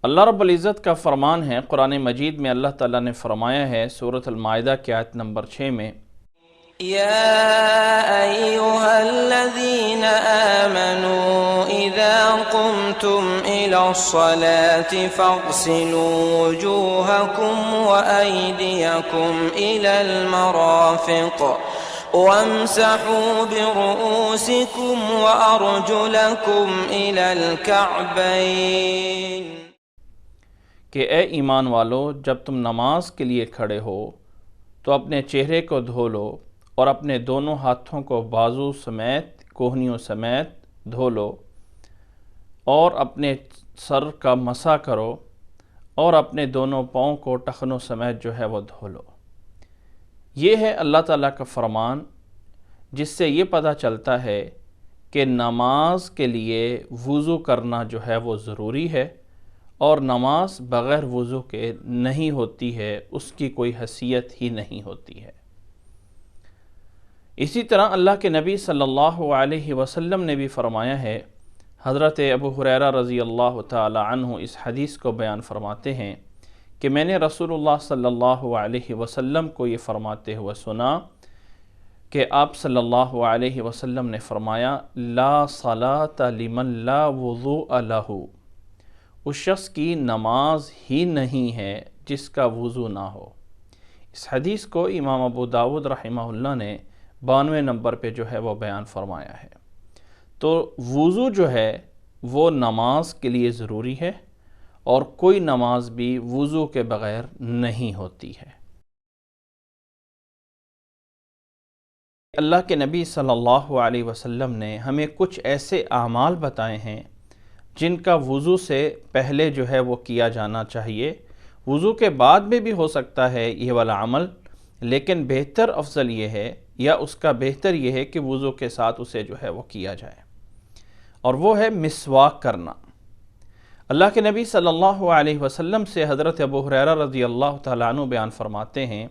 اللہ رب العزت کا فرمان ہے قرآن مجید میں، اللہ تعالیٰ نے فرمایا ہے سورۃ المائدہ کی آیت نمبر 6 میں، يا أيها الذين آمنوا إذا قمتم إلى الصلاة فاغسلوا وجوهكم وأيديكم إلى المرافق وامسحوا برؤوسكم وأرجلكم إلى الكعبين۔ کہ اے ایمان والو، جب تم نماز کے لیے کھڑے ہو تو اپنے چہرے کو دھو لو اور اپنے دونوں ہاتھوں کو بازو سمیت کوہنیوں سمیت دھو لو اور اپنے سر کا مسح کرو اور اپنے دونوں پاؤں کو ٹخنوں سمیت جو ہے وہ دھو لو۔ یہ ہے اللہ تعالیٰ کا فرمان، جس سے یہ پتہ چلتا ہے کہ نماز کے لیے وضو کرنا جو ہے وہ ضروری ہے، اور نماز بغیر وضو کے نہیں ہوتی ہے، اس کی کوئی حیثیت ہی نہیں ہوتی ہے۔ اسی طرح اللہ کے نبی صلی اللہ علیہ وسلم نے بھی فرمایا ہے، حضرت ابو ہریرہ رضی اللہ تعالی عنہ اس حدیث کو بیان فرماتے ہیں کہ میں نے رسول اللہ صلی اللہ علیہ وسلم کو یہ فرماتے ہوئے سنا کہ آپ صلی اللہ علیہ وسلم نے فرمایا، لا صلاۃ لمن لا وضوء لہ، اس شخص کی نماز ہی نہیں ہے جس کا وضو نہ ہو۔ اس حدیث کو امام ابو داود رحمہ اللہ نے 92 نمبر پہ جو ہے وہ بیان فرمایا ہے۔ تو وضو جو ہے وہ نماز کے لیے ضروری ہے، اور کوئی نماز بھی وضو کے بغیر نہیں ہوتی ہے۔ اللہ کے نبی صلی اللہ علیہ وسلم نے ہمیں کچھ ایسے اعمال بتائے ہیں جن کا وضو سے پہلے جو ہے وہ کیا جانا چاہیے۔ وضو کے بعد میں بھی ہو سکتا ہے یہ والا عمل، لیکن بہتر افضل یہ ہے، یا اس کا بہتر یہ ہے کہ وضو کے ساتھ اسے جو ہے وہ کیا جائے، اور وہ ہے مسواک کرنا۔ اللہ کے نبی صلی اللہ علیہ وسلم سے حضرت ابو ہریرہ رضی اللہ تعالیٰ عنہ بیان فرماتے ہیں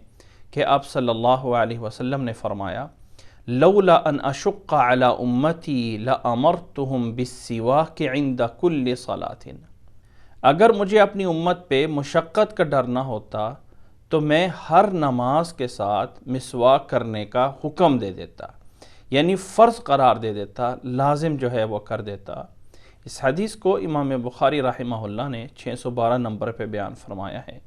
کہ آپ صلی اللہ علیہ وسلم نے فرمایا، لولا ان اشق علی امتی لامرتہم بالسواک عند کل صلاۃ، اگر مجھے اپنی امت پہ مشقت کا ڈر نہ ہوتا تو میں ہر نماز کے ساتھ مسواک کرنے کا حکم دے دیتا، یعنی فرض قرار دے دیتا، لازم جو ہے وہ کر دیتا۔ اس حدیث کو امام بخاری رحمہ اللہ نے 612 نمبر پہ بیان فرمایا ہے۔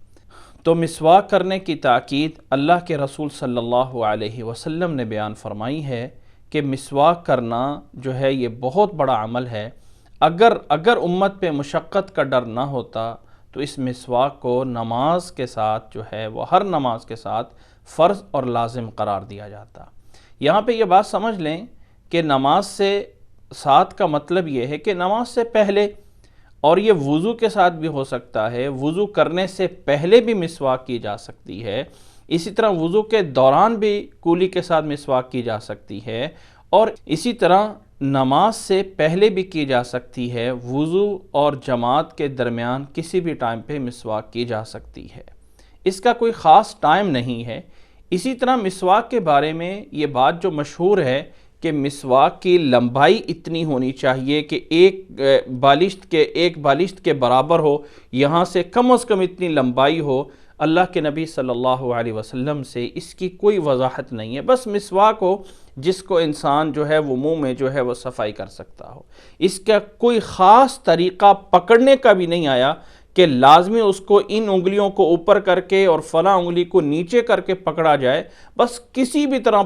تو مسواک کرنے کی تاکید اللہ کے رسول صلی اللہ علیہ وسلم نے بیان فرمائی ہے کہ مسواک کرنا جو ہے یہ بہت بڑا عمل ہے۔ اگر امت پہ مشقت کا ڈر نہ ہوتا تو اس مسواک کو نماز کے ساتھ جو ہے وہ ہر نماز کے ساتھ فرض اور لازم قرار دیا جاتا۔ یہاں پہ یہ بات سمجھ لیں کہ نماز سے ساتھ کا مطلب یہ ہے کہ نماز سے پہلے، اور یہ وضو کے ساتھ بھی ہو سکتا ہے، وضو کرنے سے پہلے بھی مسواک کی جا سکتی ہے، اسی طرح وضو کے دوران بھی کولی کے ساتھ مسواک کی جا سکتی ہے، اور اسی طرح نماز سے پہلے بھی کی جا سکتی ہے، وضو اور جماعت کے درمیان کسی بھی ٹائم پہ مسواک کی جا سکتی ہے، اس کا کوئی خاص ٹائم نہیں ہے۔ اسی طرح مسواک کے بارے میں یہ بات جو مشہور ہے کہ مسواک کی لمبائی اتنی ہونی چاہیے کہ ایک بالشت کے برابر ہو، یہاں سے کم از کم اتنی لمبائی ہو۔ اللہ کے نبی صلی اللہ علیہ وسلم سے اس کی کوئی وضاحت نہیں ہے، بس مسواک ہو جس کو انسان جو ہے وہ منہ میں جو ہے وہ صفائی کر سکتا ہو۔ اس کا کوئی خاص طریقہ پکڑنے کا بھی نہیں آیا کہ لازمی اس کو ان انگلیوں کو اوپر کر کے اور فلاں انگلی کو نیچے کر کے پکڑا جائے، بس کسی بھی طرح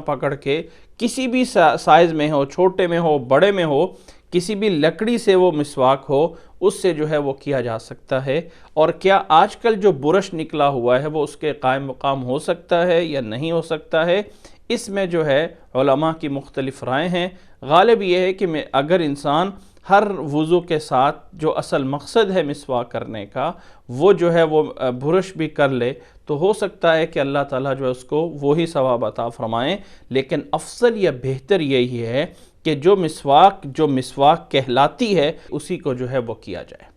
پکڑ کے کسی بھی سائز میں ہو، چھوٹے میں ہو، بڑے میں ہو، کسی بھی لکڑی سے وہ مسواک ہو، اس سے جو ہے وہ کیا جا سکتا ہے۔ اور کیا آج کل جو برش نکلا ہوا ہے وہ اس کے قائم مقام ہو سکتا ہے یا نہیں ہو سکتا ہے، اس میں جو ہے علماء کی مختلف رائے ہیں۔ غالب یہ ہے کہ اگر انسان ہر وضو کے ساتھ جو اصل مقصد ہے مسواک کرنے کا وہ جو ہے وہ برش بھی کر لے تو ہو سکتا ہے کہ اللہ تعالیٰ جو ہے اس کو وہی ثواب عطا فرمائیں، لیکن افضل یا بہتر یہی ہے کہ جو مسواک کہلاتی ہے اسی کو جو ہے وہ کیا جائے۔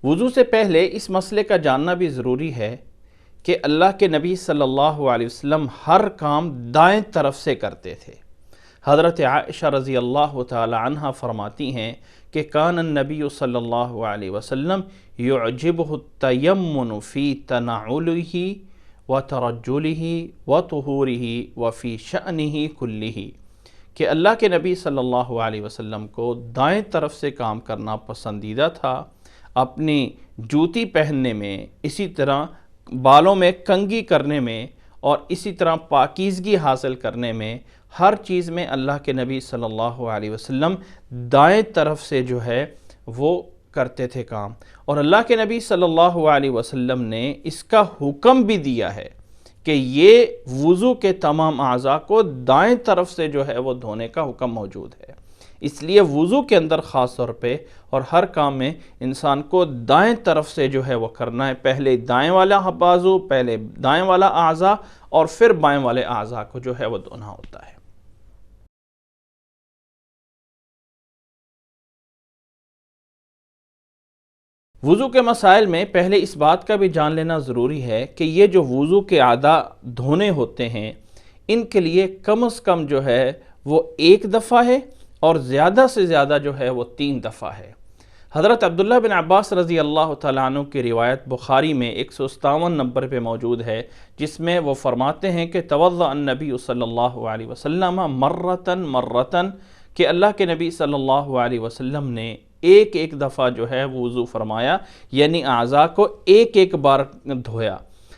وضو سے پہلے اس مسئلے کا جاننا بھی ضروری ہے کہ اللہ کے نبی صلی اللہ علیہ وسلم ہر کام دائیں طرف سے کرتے تھے۔ حضرت عائشہ رضی اللہ تعالی عنہ فرماتی ہیں کہ کان النبی صلی اللہ علیہ وسلم یعجبہ التیمن فی تنعلہ وترجلہ وطہورہ وفی شأنہ کلہ، کہ اللہ کے نبی صلی اللہ علیہ وسلم کو دائیں طرف سے کام کرنا پسندیدہ تھا، اپنی جوتی پہننے میں، اسی طرح بالوں میں کنگھی کرنے میں، اور اسی طرح پاکیزگی حاصل کرنے میں، ہر چیز میں اللہ کے نبی صلی اللہ علیہ وسلم دائیں طرف سے جو ہے وہ کرتے تھے کام۔ اور اللہ کے نبی صلی اللہ علیہ وسلم نے اس کا حکم بھی دیا ہے کہ یہ وضو کے تمام اعضاء کو دائیں طرف سے جو ہے وہ دھونے کا حکم موجود ہے۔ اس لیے وضو کے اندر خاص طور پہ اور ہر کام میں انسان کو دائیں طرف سے جو ہے وہ کرنا ہے، پہلے دائیں والا بازو، پہلے دائیں والا اعضاء اور پھر بائیں والے اعضاء کو جو ہے وہ دھونا ہوتا ہے۔ وضو کے مسائل میں پہلے اس بات کا بھی جان لینا ضروری ہے کہ یہ جو وضو کے اعضاء دھونے ہوتے ہیں ان کے لیے کم از کم جو ہے وہ 1 دفعہ ہے اور زیادہ سے زیادہ جو ہے وہ 3 دفعہ ہے۔ حضرت عبداللہ بن عباس رضی اللہ تعالیٰ عنہ کی روایت بخاری میں 157 نمبر پہ موجود ہے، جس میں وہ فرماتے ہیں کہ توضأ النبی صلی اللہ علیہ وسلم مرتن کہ اللہ کے نبی صلی اللہ علیہ وسلم نے ایک دفعہ جو ہے وضو فرمایا، یعنی اعضاء کو ایک بار دھویا۔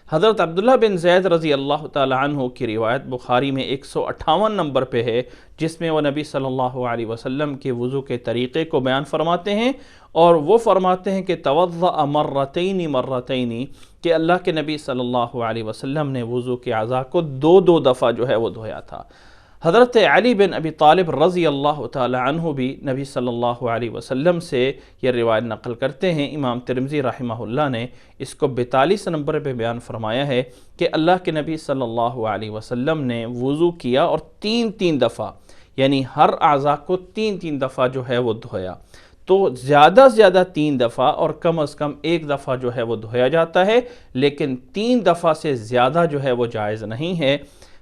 حضرت عبداللہ بن زید رضی اللہ تعالی عنہ کی روایت بخاری میں 158 نمبر پہ ہے، جس میں وہ نبی صلی اللہ علیہ وسلم کے وضو کے طریقے کو بیان فرماتے ہیں، اور وہ فرماتے ہیں کہ توضأ مرتین کہ اللہ کے نبی صلی اللہ علیہ وسلم نے وضو کے اعضاء کو 2 دفعہ جو ہے وہ دھویا تھا۔ حضرت علی بن ابی طالب رضی اللہ تعالی عنہ بھی نبی صلی اللہ علیہ وسلم سے یہ روایت نقل کرتے ہیں۔ امام ترمذی رحمہ اللہ نے اس کو 42 نمبر پہ بیان فرمایا ہے کہ اللہ کے نبی صلی اللہ علیہ وسلم نے وضو کیا اور 3 دفعہ، یعنی ہر اعضاء کو 3 دفعہ جو ہے وہ دھویا۔ تو زیادہ سے زیادہ 3 دفعہ اور کم از کم 1 دفعہ جو ہے وہ دھویا جاتا ہے، لیکن 3 دفعہ سے زیادہ جو ہے وہ جائز نہیں ہے۔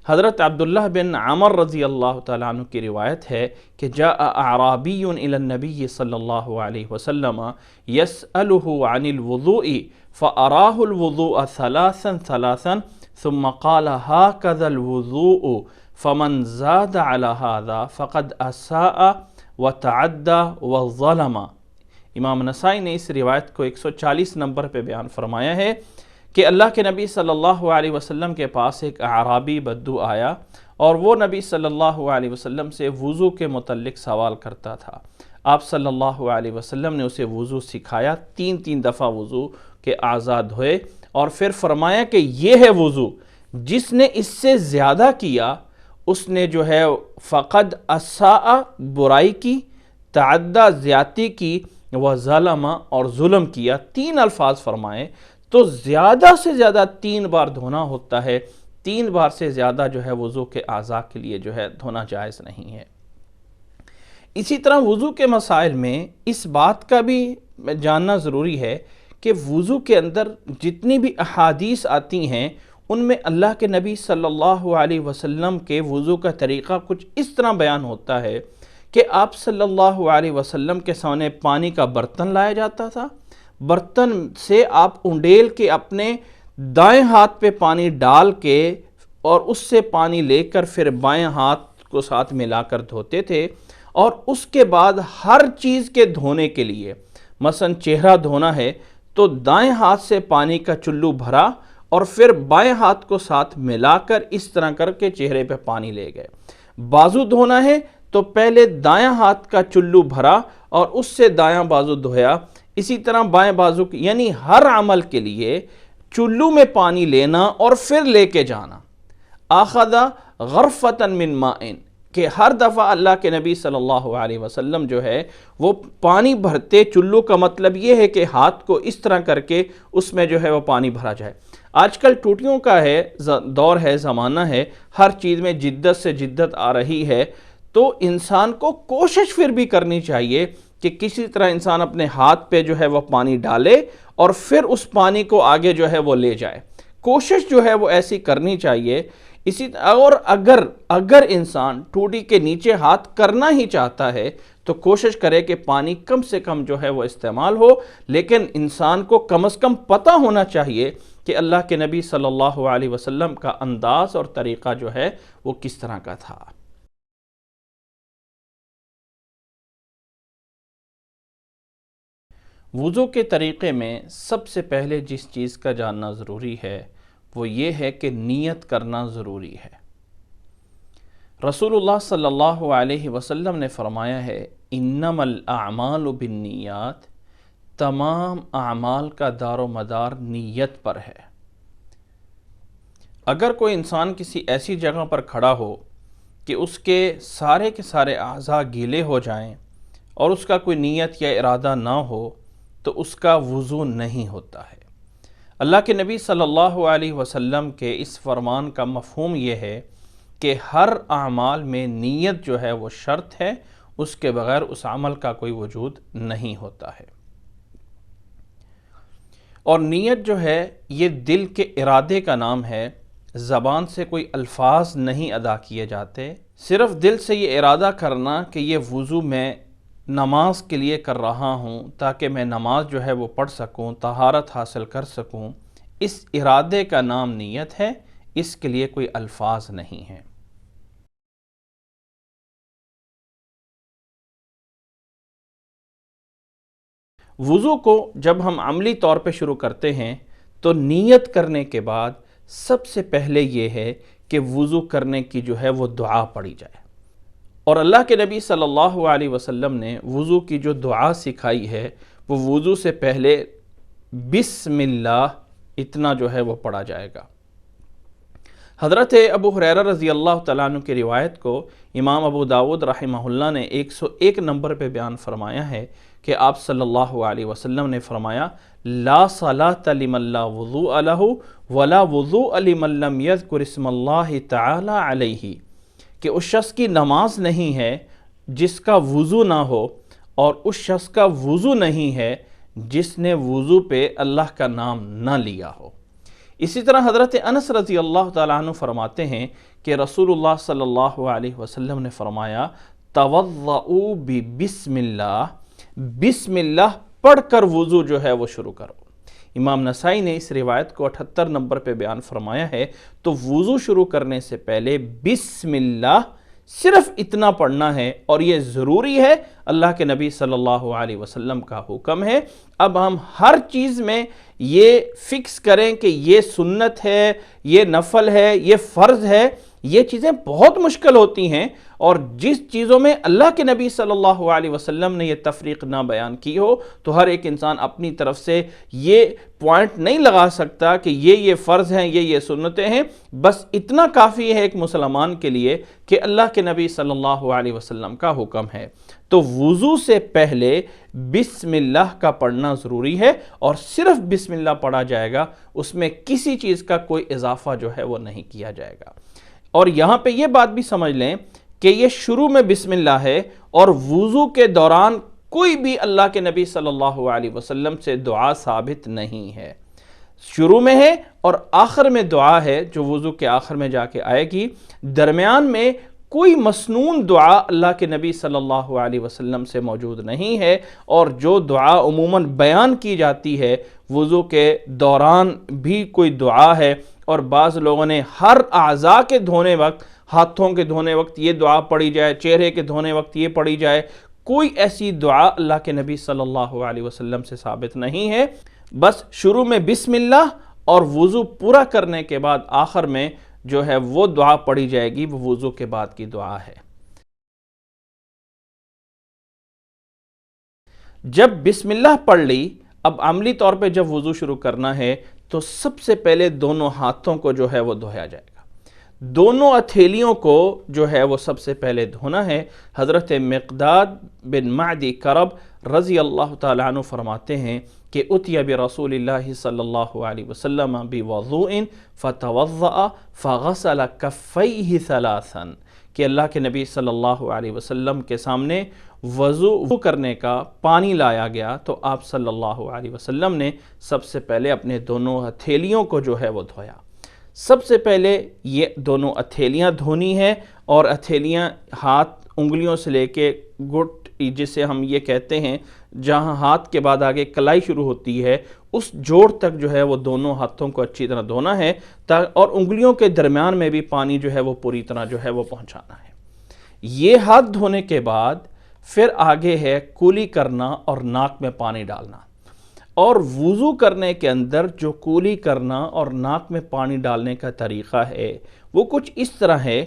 حضرت عبداللہ بن عمر رضی اللہ تعالیٰ عنہ کی روایت ہے کہ جاء اعرابی الی النبی صلی اللہ علیہ وسلم یسألہ عن الوضوء فأراہ الوضوء ثلاثا ثم قال هكذا الوضوء فمن زاد على هذا فقد اساء وتعدى وظلم۔ امام نسائی نے اس روایت کو 140 نمبر پہ بیان فرمایا ہے کہ اللہ کے نبی صلی اللہ علیہ وسلم کے پاس ایک اعرابی بدو آیا اور وہ نبی صلی اللہ علیہ وسلم سے وضو کے متعلق سوال کرتا تھا۔ آپ صلی اللہ علیہ وسلم نے اسے وضو سکھایا، 3 دفعہ وضو کے اعضاء دھوئے، اور پھر فرمایا کہ یہ ہے وضو، جس نے اس سے زیادہ کیا اس نے جو ہے فقد اساء برائی کی، تعدی زیادتی کی، وظلم اور ظلم کیا، 3 الفاظ فرمائے۔ تو زیادہ سے زیادہ 3 بار دھونا ہوتا ہے، 3 بار سے زیادہ جو ہے وضو کے اعضاء کے لیے جو ہے دھونا جائز نہیں ہے۔ اسی طرح وضو کے مسائل میں اس بات کا بھی جاننا ضروری ہے کہ وضو کے اندر جتنی بھی احادیث آتی ہیں ان میں اللہ کے نبی صلی اللہ علیہ وسلم کے وضو کا طریقہ کچھ اس طرح بیان ہوتا ہے کہ آپ صلی اللہ علیہ وسلم کے سامنے پانی کا برتن لایا جاتا تھا، برتن سے آپ انڈیل کے اپنے دائیں ہاتھ پہ پانی ڈال کے اور اس سے پانی لے کر پھر بائیں ہاتھ کو ساتھ ملا کر دھوتے تھے، اور اس کے بعد ہر چیز کے دھونے کے لیے، مثلا چہرہ دھونا ہے تو دائیں ہاتھ سے پانی کا چلو بھرا اور پھر بائیں ہاتھ کو ساتھ ملا کر اس طرح کر کے چہرے پہ پانی لے گئے۔ بازو دھونا ہے تو پہلے دائیں ہاتھ کا چلو بھرا اور اس سے دایاں بازو دھویا، اسی طرح بائیں بازو کی، یعنی ہر عمل کے لیے چلو میں پانی لینا اور پھر لے کے جانا۔ آخذ غرفۃ من ماء، کہ ہر دفعہ اللہ کے نبی صلی اللہ علیہ وسلم جو ہے وہ پانی بھرتے، چلو کا مطلب یہ ہے کہ ہاتھ کو اس طرح کر کے اس میں جو ہے وہ پانی بھرا جائے۔ آج کل ٹوٹیوں کا ہے دور ہے، زمانہ ہے، ہر چیز میں جدت سے جدت آ رہی ہے، تو انسان کو کوشش پھر بھی کرنی چاہیے کہ کسی طرح انسان اپنے ہاتھ پہ جو ہے وہ پانی ڈالے اور پھر اس پانی کو آگے جو ہے وہ لے جائے۔ کوشش جو ہے وہ ایسی کرنی چاہیے. اور اگر انسان ٹوٹی کے نیچے ہاتھ کرنا ہی چاہتا ہے تو کوشش کرے کہ پانی کم سے کم جو ہے وہ استعمال ہو، لیکن انسان کو کم از کم پتہ ہونا چاہیے کہ اللہ کے نبی صلی اللہ علیہ وسلم کا انداز اور طریقہ جو ہے وہ کس طرح کا تھا. وضو کے طریقے میں سب سے پہلے جس چیز کا جاننا ضروری ہے وہ یہ ہے کہ نیت کرنا ضروری ہے. رسول اللہ صلی اللہ علیہ وسلم نے فرمایا ہے انما الاعمال بالنیات، تمام اعمال کا دار و مدار نیت پر ہے. اگر کوئی انسان کسی ایسی جگہ پر کھڑا ہو کہ اس کے سارے اعضاء گیلے ہو جائیں اور اس کا کوئی نیت یا ارادہ نہ ہو تو اس کا وضو نہیں ہوتا ہے. اللہ کے نبی صلی اللہ علیہ وسلم کے اس فرمان کا مفہوم یہ ہے کہ ہر اعمال میں نیت جو ہے وہ شرط ہے، اس کے بغیر اس عمل کا کوئی وجود نہیں ہوتا ہے. اور نیت جو ہے یہ دل کے ارادے کا نام ہے، زبان سے کوئی الفاظ نہیں ادا کیے جاتے. صرف دل سے یہ ارادہ کرنا کہ یہ وضو میں نماز کے لیے کر رہا ہوں تاکہ میں نماز جو ہے وہ پڑھ سکوں، طہارت حاصل کر سکوں، اس ارادے کا نام نیت ہے، اس کے لیے کوئی الفاظ نہیں ہیں. وضو کو جب ہم عملی طور پہ شروع کرتے ہیں تو نیت کرنے کے بعد سب سے پہلے یہ ہے کہ وضو کرنے کی جو ہے وہ دعا پڑھی جائے. اور اللہ کے نبی صلی اللہ علیہ وسلم نے وضو کی جو دعا سکھائی ہے وہ وضو سے پہلے بسم اللہ اتنا جو ہے وہ پڑھا جائے گا. حضرت ابو ہریرہ رضی اللہ تعالیٰ عنہ کی روایت کو امام ابو داود رحمہ اللہ نے 101 نمبر پہ بیان فرمایا ہے کہ آپ صلی اللہ علیہ وسلم نے فرمایا لا صلاۃ لمن لا وضوء لہ ولا وضوء لمن لم یذکر اسم اللہ تعالی علیہ، کہ اس شخص کی نماز نہیں ہے جس کا وضو نہ ہو، اور اس شخص کا وضو نہیں ہے جس نے وضو پہ اللہ کا نام نہ لیا ہو. اسی طرح حضرت انس رضی اللہ تعالیٰ عنہ فرماتے ہیں کہ رسول اللہ صلی اللہ علیہ وسلم نے فرمایا توضؤوا بسم اللہ، بسم اللہ پڑھ کر وضو جو ہے وہ شروع کرو. امام نسائی نے اس روایت کو 78 نمبر پہ بیان فرمایا ہے. تو وضو شروع کرنے سے پہلے بسم اللہ صرف اتنا پڑھنا ہے، اور یہ ضروری ہے، اللہ کے نبی صلی اللہ علیہ وسلم کا حکم ہے. اب ہم ہر چیز میں یہ فکس کریں کہ یہ سنت ہے، یہ نفل ہے، یہ فرض ہے، یہ چیزیں بہت مشکل ہوتی ہیں. اور جس چیزوں میں اللہ کے نبی صلی اللہ علیہ وسلم نے یہ تفریق نہ بیان کی ہو تو ہر ایک انسان اپنی طرف سے یہ پوائنٹ نہیں لگا سکتا کہ یہ فرض ہیں، یہ سنتیں ہیں. بس اتنا کافی ہے ایک مسلمان کے لیے کہ اللہ کے نبی صلی اللہ علیہ وسلم کا حکم ہے. تو وضو سے پہلے بسم اللہ کا پڑھنا ضروری ہے، اور صرف بسم اللہ پڑھا جائے گا، اس میں کسی چیز کا کوئی اضافہ جو ہے وہ نہیں کیا جائے گا. اور یہاں پہ یہ بات بھی سمجھ لیں کہ یہ شروع میں بسم اللہ ہے، اور وضو کے دوران کوئی بھی اللہ کے نبی صلی اللہ علیہ وسلم سے دعا ثابت نہیں ہے. شروع میں ہے اور آخر میں دعا ہے جو وضو کے آخر میں جا کے آئے گی. درمیان میں کوئی مسنون دعا اللہ کے نبی صلی اللہ علیہ وسلم سے موجود نہیں ہے، اور جو دعا عموماً بیان کی جاتی ہے وضو کے دوران بھی کوئی دعا ہے. اور بعض لوگوں نے ہر اعضاء کے دھونے وقت، ہاتھوں کے دھونے وقت یہ دعا پڑھی جائے، چہرے کے دھونے وقت یہ پڑھی جائے، کوئی ایسی دعا اللہ کے نبی صلی اللہ علیہ وسلم سے ثابت نہیں ہے. بس شروع میں بسم اللہ، اور وضو پورا کرنے کے بعد آخر میں جو ہے وہ دعا پڑھی جائے گی، وہ وضو کے بعد کی دعا ہے. جب بسم اللہ پڑھ لی، اب عملی طور پہ جب وضو شروع کرنا ہے تو سب سے پہلے دونوں ہاتھوں کو جو ہے وہ دھویا جائے گا. دونوں ہتھیلیوں کو جو ہے وہ سب سے پہلے دھونا ہے. حضرت مقداد بن معدی کرب رضی اللہ تعالیٰ عنہ فرماتے ہیں کہ اتی برسول اللہ صلی اللہ علیہ وسلم بوضوء فتوضأ فغسل کفیہ ثلاثا، کہ اللہ کے نبی صلی اللہ علیہ وسلم کے سامنے وضو کرنے کا پانی لایا گیا تو آپ صلی اللہ علیہ وسلم نے سب سے پہلے اپنے دونوں ہتھیلیوں کو جو ہے وہ دھویا۔ سب سے پہلے یہ دونوں ہتھیلیاں دھونی ہے، اور ہتھیلیاں ہاتھ انگلیوں سے لے کے گٹ، جسے ہم یہ کہتے ہیں جہاں ہاتھ کے بعد آگے کلائی شروع ہوتی ہے، اس جوڑ تک جو ہے وہ دونوں ہاتھوں کو اچھی طرح دھونا ہے، اور انگلیوں کے درمیان میں بھی پانی جو ہے وہ پوری طرح جو ہے وہ پہنچانا ہے۔ یہ ہاتھ دھونے کے بعد پھر آگے ہے کولی کرنا اور ناک میں پانی ڈالنا۔ اور وضو کرنے کے اندر جو کولی کرنا اور ناک میں پانی ڈالنے کا طریقہ ہے وہ کچھ اس طرح ہے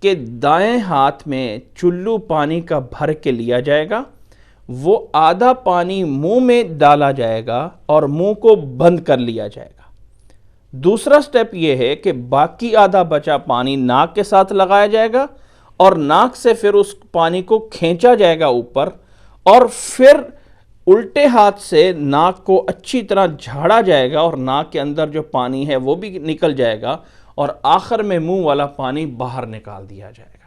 کہ دائیں ہاتھ میں چلو پانی کا بھر کے لیا جائے گا، وہ آدھا پانی منہ میں ڈالا جائے گا اور منہ کو بند کر لیا جائے گا۔ دوسرا سٹیپ یہ ہے کہ باقی آدھا بچا پانی ناک کے ساتھ لگایا جائے گا، اور ناک سے پھر اس پانی کو کھینچا جائے گا اوپر، اور پھر الٹے ہاتھ سے ناک کو اچھی طرح جھاڑا جائے گا، اور ناک کے اندر جو پانی ہے وہ بھی نکل جائے گا، اور آخر میں منہ والا پانی باہر نکال دیا جائے گا۔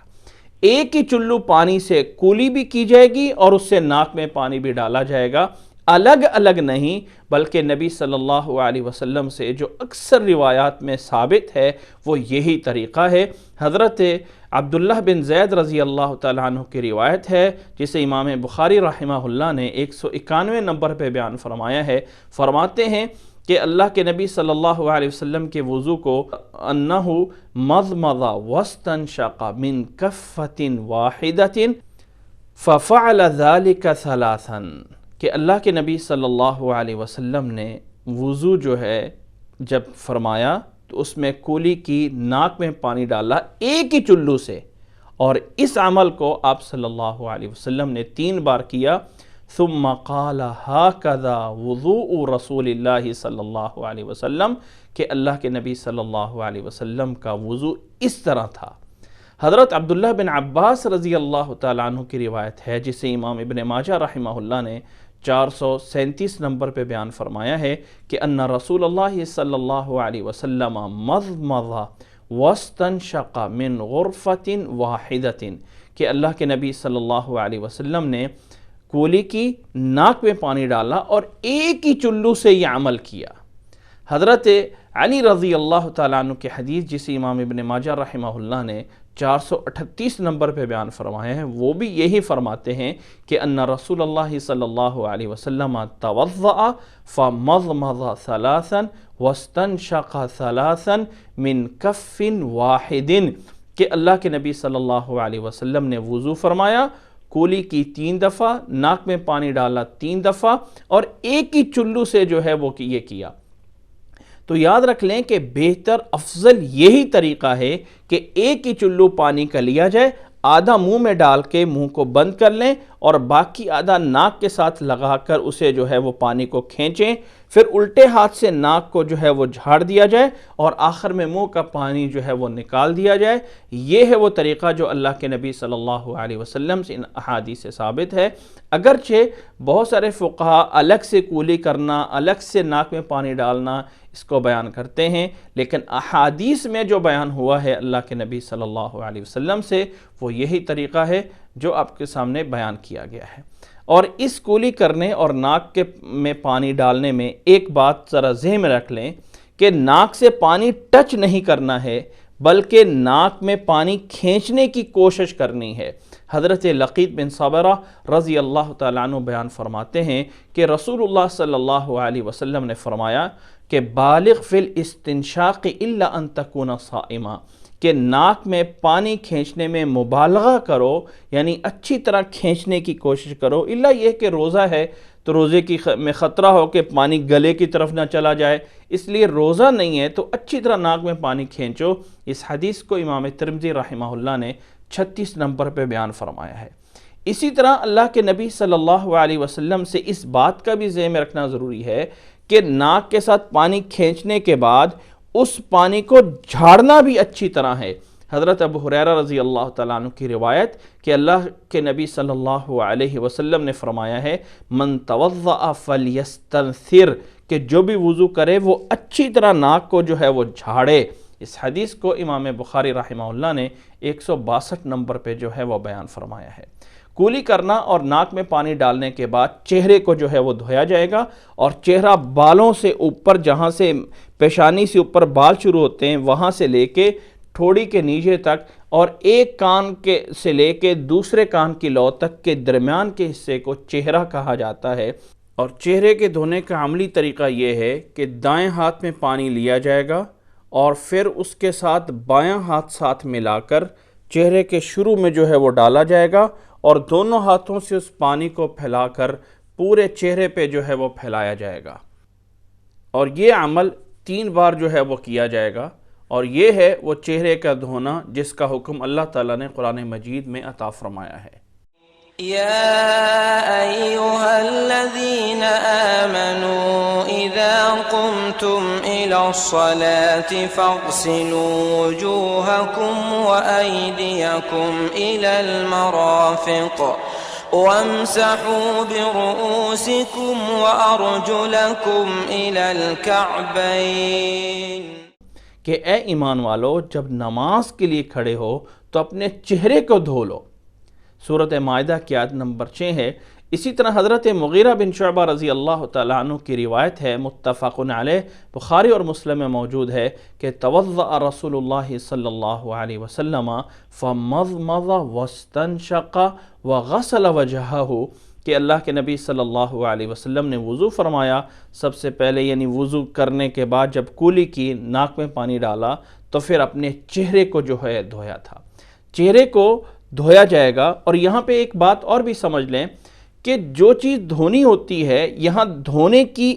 ایک ہی چلو پانی سے کولی بھی کی جائے گی اور اس سے ناک میں پانی بھی ڈالا جائے گا، الگ الگ نہیں، بلکہ نبی صلی اللہ علیہ وسلم سے جو اکثر روایات میں ثابت ہے وہ یہی طریقہ ہے۔ حضرت عبداللہ بن زید رضی اللہ تعالیٰ عنہ کی روایت ہے، جسے امام بخاری رحمہ اللہ نے 191 نمبر پہ بیان فرمایا ہے۔ فرماتے ہیں کہ اللہ کے نبی صلی اللہ علیہ وسلم کے وضو کو انہو مضمض واستنشق من کفۃ واحدۃ ففعل ذلک ثلاثا، کہ اللہ کے نبی صلی اللہ علیہ وسلم نے وضو جو ہے جب فرمایا تو اس میں کولی کی، ناک میں پانی ڈالا ایک ہی چلو سے، اور اس عمل کو آپ صلی اللہ علیہ وسلم نے 3 بار کیا۔ ثم قال ہاکذا وضوء رسول اللہ صلی اللہ علیہ وسلم، کہ اللہ کے نبی صلی اللہ علیہ وسلم کا وضو اس طرح تھا۔ حضرت عبداللہ بن عباس رضی اللہ تعالیٰ عنہ کی روایت ہے، جسے امام ابن ماجہ رحمہ اللہ نے 437 نمبر پہ بیان فرمایا ہے کہ ان رسول اللہ صلی اللہ علیہ وسلم مضمض واستنشق من غرفۃ واحدۃ، کہ اللہ کے نبی صلی اللہ علیہ وسلم نے کولی کی، ناک میں پانی ڈالا اور ایک ہی چلو سے یہ عمل کیا۔ حضرت علی رضی اللہ تعالیٰ عنہ کی حدیث، جسے امام ابن ماجہ رحمہ اللہ نے 438 نمبر پہ بیان فرمایا ہے، وہ بھی یہی فرماتے ہیں کہ ان رسول اللہ صلی اللہ علیہ وسلم توضأ فمضمض ثلاثا واستنشق ثلاثا من کف واحد، کہ اللہ کے نبی صلی اللہ علیہ وسلم نے وضو فرمایا، کولی کی 3 دفعہ، ناک میں پانی ڈالا 3 دفعہ، اور ایک ہی چلو سے جو ہے وہ یہ کیا۔ تو یاد رکھ لیں کہ بہتر افضل یہی طریقہ ہے کہ ایک ہی چلو پانی کا لیا جائے، آدھا منہ میں ڈال کے منہ کو بند کر لیں، اور باقی آدھا ناک کے ساتھ لگا کر اسے جو ہے وہ پانی کو کھینچیں، پھر الٹے ہاتھ سے ناک کو جو ہے وہ جھاڑ دیا جائے، اور آخر میں منہ کا پانی جو ہے وہ نکال دیا جائے۔ یہ ہے وہ طریقہ جو اللہ کے نبی صلی اللہ علیہ وسلم سے ان احادیث سے ثابت ہے۔ اگرچہ بہت سارے فقہا الگ سے کولی کرنا، الگ سے ناک میں پانی ڈالنا اس کو بیان کرتے ہیں، لیکن احادیث میں جو بیان ہوا ہے اللہ کے نبی صلی اللہ علیہ وسلم سے، وہ یہی طریقہ ہے جو آپ کے سامنے بیان کیا گیا ہے۔ اور اس کولی کرنے اور ناک میں پانی ڈالنے میں ایک بات ذرا ذہن میں رکھ لیں کہ ناک سے پانی ٹچ نہیں کرنا ہے، بلکہ ناک میں پانی کھینچنے کی کوشش کرنی ہے۔ حضرت لقیط بن صبرہ رضی اللہ تعالیٰ عنہ بیان فرماتے ہیں کہ رسول اللہ صلی اللہ علیہ وسلم نے فرمایا کہ بالغ فی الاستنشاق الا ان تکون صائما، کہ ناک میں پانی کھینچنے میں مبالغہ کرو، یعنی اچھی طرح کھینچنے کی کوشش کرو، الا یہ کہ روزہ ہے تو روزے میں خطرہ ہو کہ پانی گلے کی طرف نہ چلا جائے، اس لیے روزہ نہیں ہے تو اچھی طرح ناک میں پانی کھینچو۔ اس حدیث کو امام ترمذی رحمہ اللہ نے 36 نمبر پہ بیان فرمایا ہے۔ اسی طرح اللہ کے نبی صلی اللہ علیہ وسلم سے اس بات کا بھی ذہن میں رکھنا ضروری ہے کہ ناک کے ساتھ پانی کھینچنے کے بعد اس پانی کو جھاڑنا بھی اچھی طرح ہے۔ حضرت ابو ہریرہ رضی اللہ تعالیٰ عنہ کی روایت کہ اللہ کے نبی صلی اللہ علیہ وسلم نے فرمایا ہے من توضأ فلیستنثر، کہ جو بھی وضو کرے وہ اچھی طرح ناک کو جو ہے وہ جھاڑے۔ اس حدیث کو امام بخاری رحمہ اللہ نے 162 نمبر پہ جو ہے وہ بیان فرمایا ہے۔ کولی کرنا اور ناک میں پانی ڈالنے کے بعد چہرے کو جو ہے وہ دھویا جائے گا، اور چہرہ بالوں سے اوپر، جہاں سے پیشانی سے اوپر بال شروع ہوتے ہیں وہاں سے لے کے ٹھوڑی کے نیچے تک، اور ایک کان کے سے لے کے دوسرے کان کی لو تک کے درمیان کے حصے کو چہرہ کہا جاتا ہے۔ اور چہرے کے دھونے کا عملی طریقہ یہ ہے کہ دائیں ہاتھ میں پانی لیا جائے گا اور پھر اس کے ساتھ بایاں ہاتھ ساتھ ملا کر چہرے کے شروع میں جو ہے وہ ڈالا جائے گا، اور دونوں ہاتھوں سے اس پانی کو پھیلا کر پورے چہرے پہ جو ہے وہ پھیلایا جائے گا، اور یہ عمل 3 بار جو ہے وہ کیا جائے گا، اور یہ ہے وہ چہرے کا دھونا جس کا حکم اللہ تعالیٰ نے قرآن مجید میں عطا فرمایا ہے۔ يا أيها الذين آمنوا إذا قمتم إلى الصلاة فاغسلوا وجوهكم وأيديكم إلى المرافق وامسحوا برؤوسكم وأرجلكم إلى الكعبين۔ کہ اے ایمان والو، جب نماز کے لیے کھڑے ہو تو اپنے چہرے کو دھو لو۔ سورۃ مائدہ کی آیت نمبر 6 ہے۔ اسی طرح حضرت مغیرہ بن شعبہ رضی اللہ تعالیٰ عنہ کی روایت ہے، متفق علیہ، بخاری اور مسلم میں موجود ہے کہ توضأ رسول اللہ صلی اللہ علیہ وسلم فمضمض واستنشق وغسل وجہہ، کہ اللہ کے نبی صلی اللہ علیہ وسلم نے وضو فرمایا، سب سے پہلے یعنی وضو کرنے کے بعد جب کولی کی، ناک میں پانی ڈالا، تو پھر اپنے چہرے کو جو ہے دھویا تھا۔ چہرے کو دھویا جائے گا، اور یہاں پہ ایک بات اور بھی سمجھ لیں کہ جو چیز دھونی ہوتی ہے، یہاں دھونے کی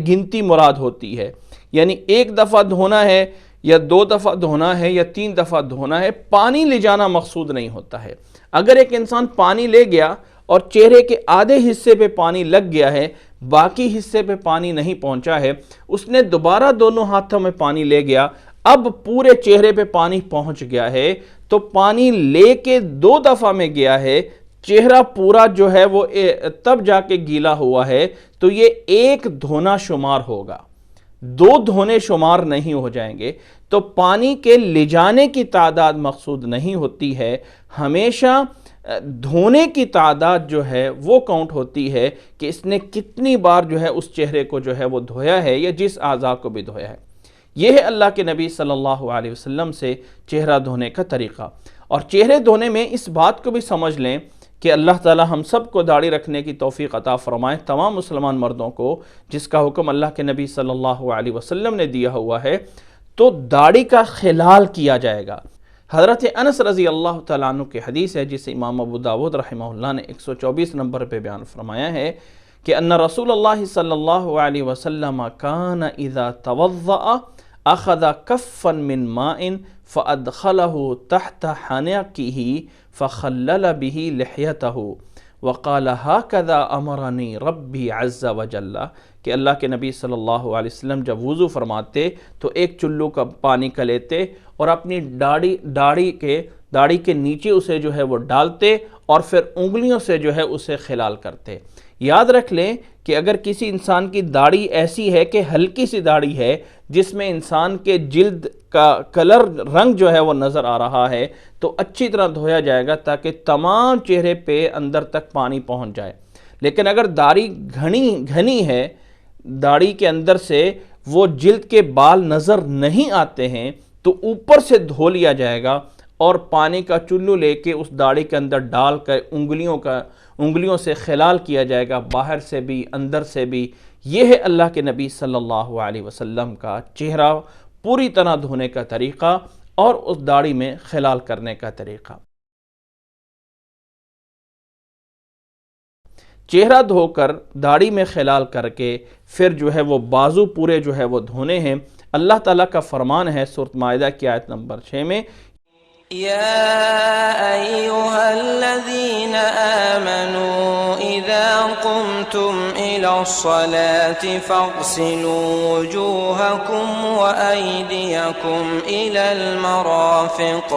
گنتی مراد ہوتی ہے، یعنی 1 دفعہ دھونا ہے یا 2 دفعہ دھونا ہے یا 3 دفعہ دھونا ہے، پانی لے جانا مقصود نہیں ہوتا ہے۔ اگر ایک انسان پانی لے گیا اور چہرے کے آدھے حصے پہ پانی لگ گیا ہے، باقی حصے پہ پانی نہیں پہنچا ہے، اس نے دوبارہ دونوں ہاتھوں میں پانی لے گیا، اب پورے چہرے پہ پانی پہنچ گیا ہے، تو پانی لے کے 2 دفعہ میں گیا ہے، چہرہ پورا جو ہے وہ تب جا کے گیلا ہوا ہے، تو یہ 1 دھونا شمار ہوگا، 2 دھونے شمار نہیں ہو جائیں گے۔ تو پانی کے لے جانے کی تعداد مقصود نہیں ہوتی ہے، ہمیشہ دھونے کی تعداد جو ہے وہ کاؤنٹ ہوتی ہے کہ اس نے کتنی بار جو ہے اس چہرے کو جو ہے وہ دھویا ہے، یا جس اعضاء کو بھی دھویا ہے۔ یہ ہے اللہ کے نبی صلی اللہ علیہ وسلم سے چہرہ دھونے کا طریقہ۔ اور چہرے دھونے میں اس بات کو بھی سمجھ لیں کہ اللہ تعالی ہم سب کو داڑھی رکھنے کی توفیق عطا فرمائے، تمام مسلمان مردوں کو، جس کا حکم اللہ کے نبی صلی اللہ علیہ وسلم نے دیا ہوا ہے، تو داڑھی کا خلال کیا جائے گا۔ حضرت انس رضی اللہ تعالیٰ عنہ کی حدیث ہے، جسے امام ابو داود رحمہ اللہ نے 124 نمبر پہ بیان فرمایا ہے کہ ان رسول اللہ صلی اللہ علیہ وسلم کان اذا توضأ اخذ کفا من ماء فادخلہ تحت حنکہ فخلل به لحیتہ وقال هكذا امرنی ربی عز وجل، کہ اللہ کے نبی صلی اللہ علیہ وسلم جب وضو فرماتے تو ایک چلو کا پانی کا لیتے اور اپنی داڑھی کے نیچے اسے جو ہے وہ ڈالتے، اور پھر انگلیوں سے جو ہے اسے خلال کرتے۔ یاد رکھ لیں کہ اگر کسی انسان کی داڑھی ایسی ہے کہ ہلکی سی داڑھی ہے جس میں انسان کے جلد کا کلر رنگ جو ہے وہ نظر آ رہا ہے، تو اچھی طرح دھویا جائے گا تاکہ تمام چہرے پہ اندر تک پانی پہنچ جائے۔ لیکن اگر داڑھی گھنی ہے، داڑھی کے اندر سے وہ جلد کے بال نظر نہیں آتے ہیں، تو اوپر سے دھو لیا جائے گا، اور پانی کا چلو لے کے اس داڑھی کے اندر ڈال کر انگلیوں سے خلال کیا جائے گا، باہر سے بھی اندر سے بھی۔ یہ ہے اللہ کے نبی صلی اللہ علیہ وسلم کا چہرہ پوری طرح دھونے کا طریقہ اور اس داڑھی میں خلال کرنے کا طریقہ۔ چہرہ دھو کر داڑھی میں خلال کر کے پھر جو ہے وہ بازو پورے جو ہے وہ دھونے ہیں۔ اللہ تعالیٰ کا فرمان ہے سورۃ مائدہ کی آیت نمبر 6 میں، يا أيها الذين آمنوا إذا قمتم إلى الصلاة فاغسلوا وجوهكم وأيديكم إلى المرافق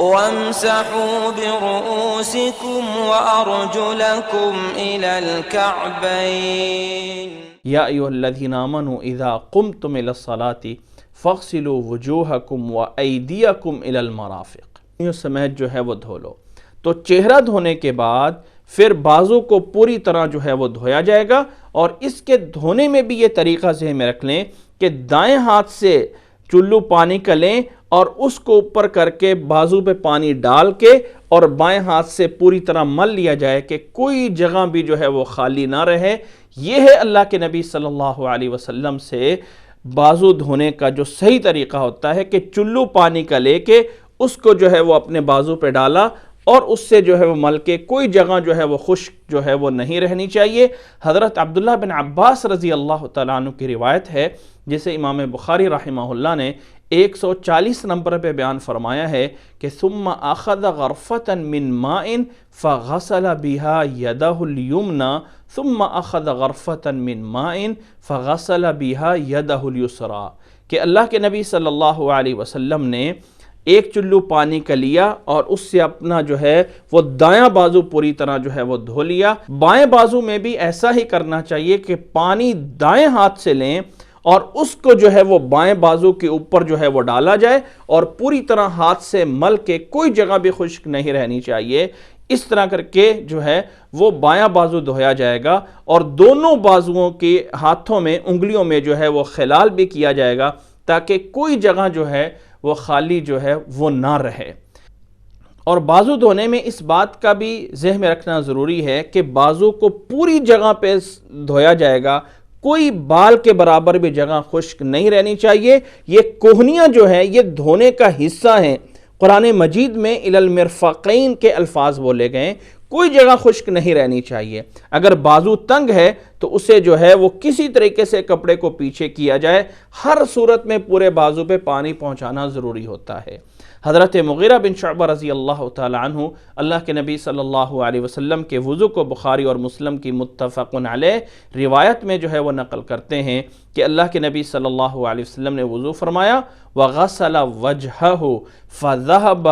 وامسحوا برؤوسكم وأرجلكم إلى الكعبين۔ یا ایھا الذین آمنوا اذا قمتم الی الصلاۃ فاغسلوا وجوہکم وایدیکم الی المرافق، یہ سمیت جو ہے وہ دھو لو۔ تو چہرہ دھونے کے بعد پھر بازو کو پوری طرح جو ہے وہ دھویا جائے گا، اور اس کے دھونے میں بھی یہ طریقہ ذہن میں رکھ لیں کہ دائیں ہاتھ سے چلو پانی کا لیں اور اس کو اوپر کر کے بازو پہ پانی ڈال کے اور بائیں ہاتھ سے پوری طرح مل لیا جائے کہ کوئی جگہ بھی جو ہے وہ خالی نہ رہے۔ یہ ہے اللہ کے نبی صلی اللہ علیہ وسلم سے بازو دھونے کا جو صحیح طریقہ ہوتا ہے کہ چلو پانی کا لے کے اس کو جو ہے وہ اپنے بازو پہ ڈالا اور اس سے جو ہے وہ مل کے کوئی جگہ جو ہے وہ خشک جو ہے وہ نہیں رہنی چاہیے۔ حضرت عبداللہ بن عباس رضی اللہ تعالیٰ عنہ کی روایت ہے جسے امام بخاری رحمہ اللہ نے 140 نمبر پہ بیان فرمایا ہے کہ ثم اخذ غرفة من ماء فغسل بها يده اليمنى ثم اخذ غرفة من ماء فغسل بها يده اليسرى، کہ اللہ کے نبی صلی اللہ علیہ وسلم نے ایک چلو پانی کا لیا اور اس سے اپنا جو ہے وہ دایاں بازو پوری طرح جو ہے وہ دھو لیا۔ بائیں بازو میں بھی ایسا ہی کرنا چاہیے کہ پانی دائیں ہاتھ سے لیں اور اس کو جو ہے وہ بائیں بازو کے اوپر جو ہے وہ ڈالا جائے اور پوری طرح ہاتھ سے مل کے کوئی جگہ بھی خشک نہیں رہنی چاہیے۔ اس طرح کر کے جو ہے وہ بایاں بازو دھویا جائے گا اور دونوں بازوؤں کے ہاتھوں میں انگلیوں میں جو ہے وہ خلال بھی کیا جائے گا تاکہ کوئی جگہ جو ہے وہ خالی جو ہے وہ نہ رہے۔ اور بازو دھونے میں اس بات کا بھی ذہن میں رکھنا ضروری ہے کہ بازو کو پوری جگہ پہ دھویا جائے گا، کوئی بال کے برابر بھی جگہ خشک نہیں رہنی چاہیے۔ یہ کوہنیاں جو ہیں یہ دھونے کا حصہ ہیں۔ قرآن مجید میں الی المرفقین کے الفاظ بولے گئے، کوئی جگہ خشک نہیں رہنی چاہیے۔ اگر بازو تنگ ہے تو اسے جو ہے وہ کسی طریقے سے کپڑے کو پیچھے کیا جائے، ہر صورت میں پورے بازو پہ پانی پہنچانا ضروری ہوتا ہے۔ حضرت مغیرہ بن شعبہ رضی اللہ تعالی عنہ اللہ کے نبی صلی اللہ علیہ وسلم کے وضو کو بخاری اور مسلم کی متفق علیہ روایت میں جو ہے وہ نقل کرتے ہیں کہ اللہ کے نبی صلی اللہ علیہ وسلم نے وضو فرمایا وغسل وجهه فذهب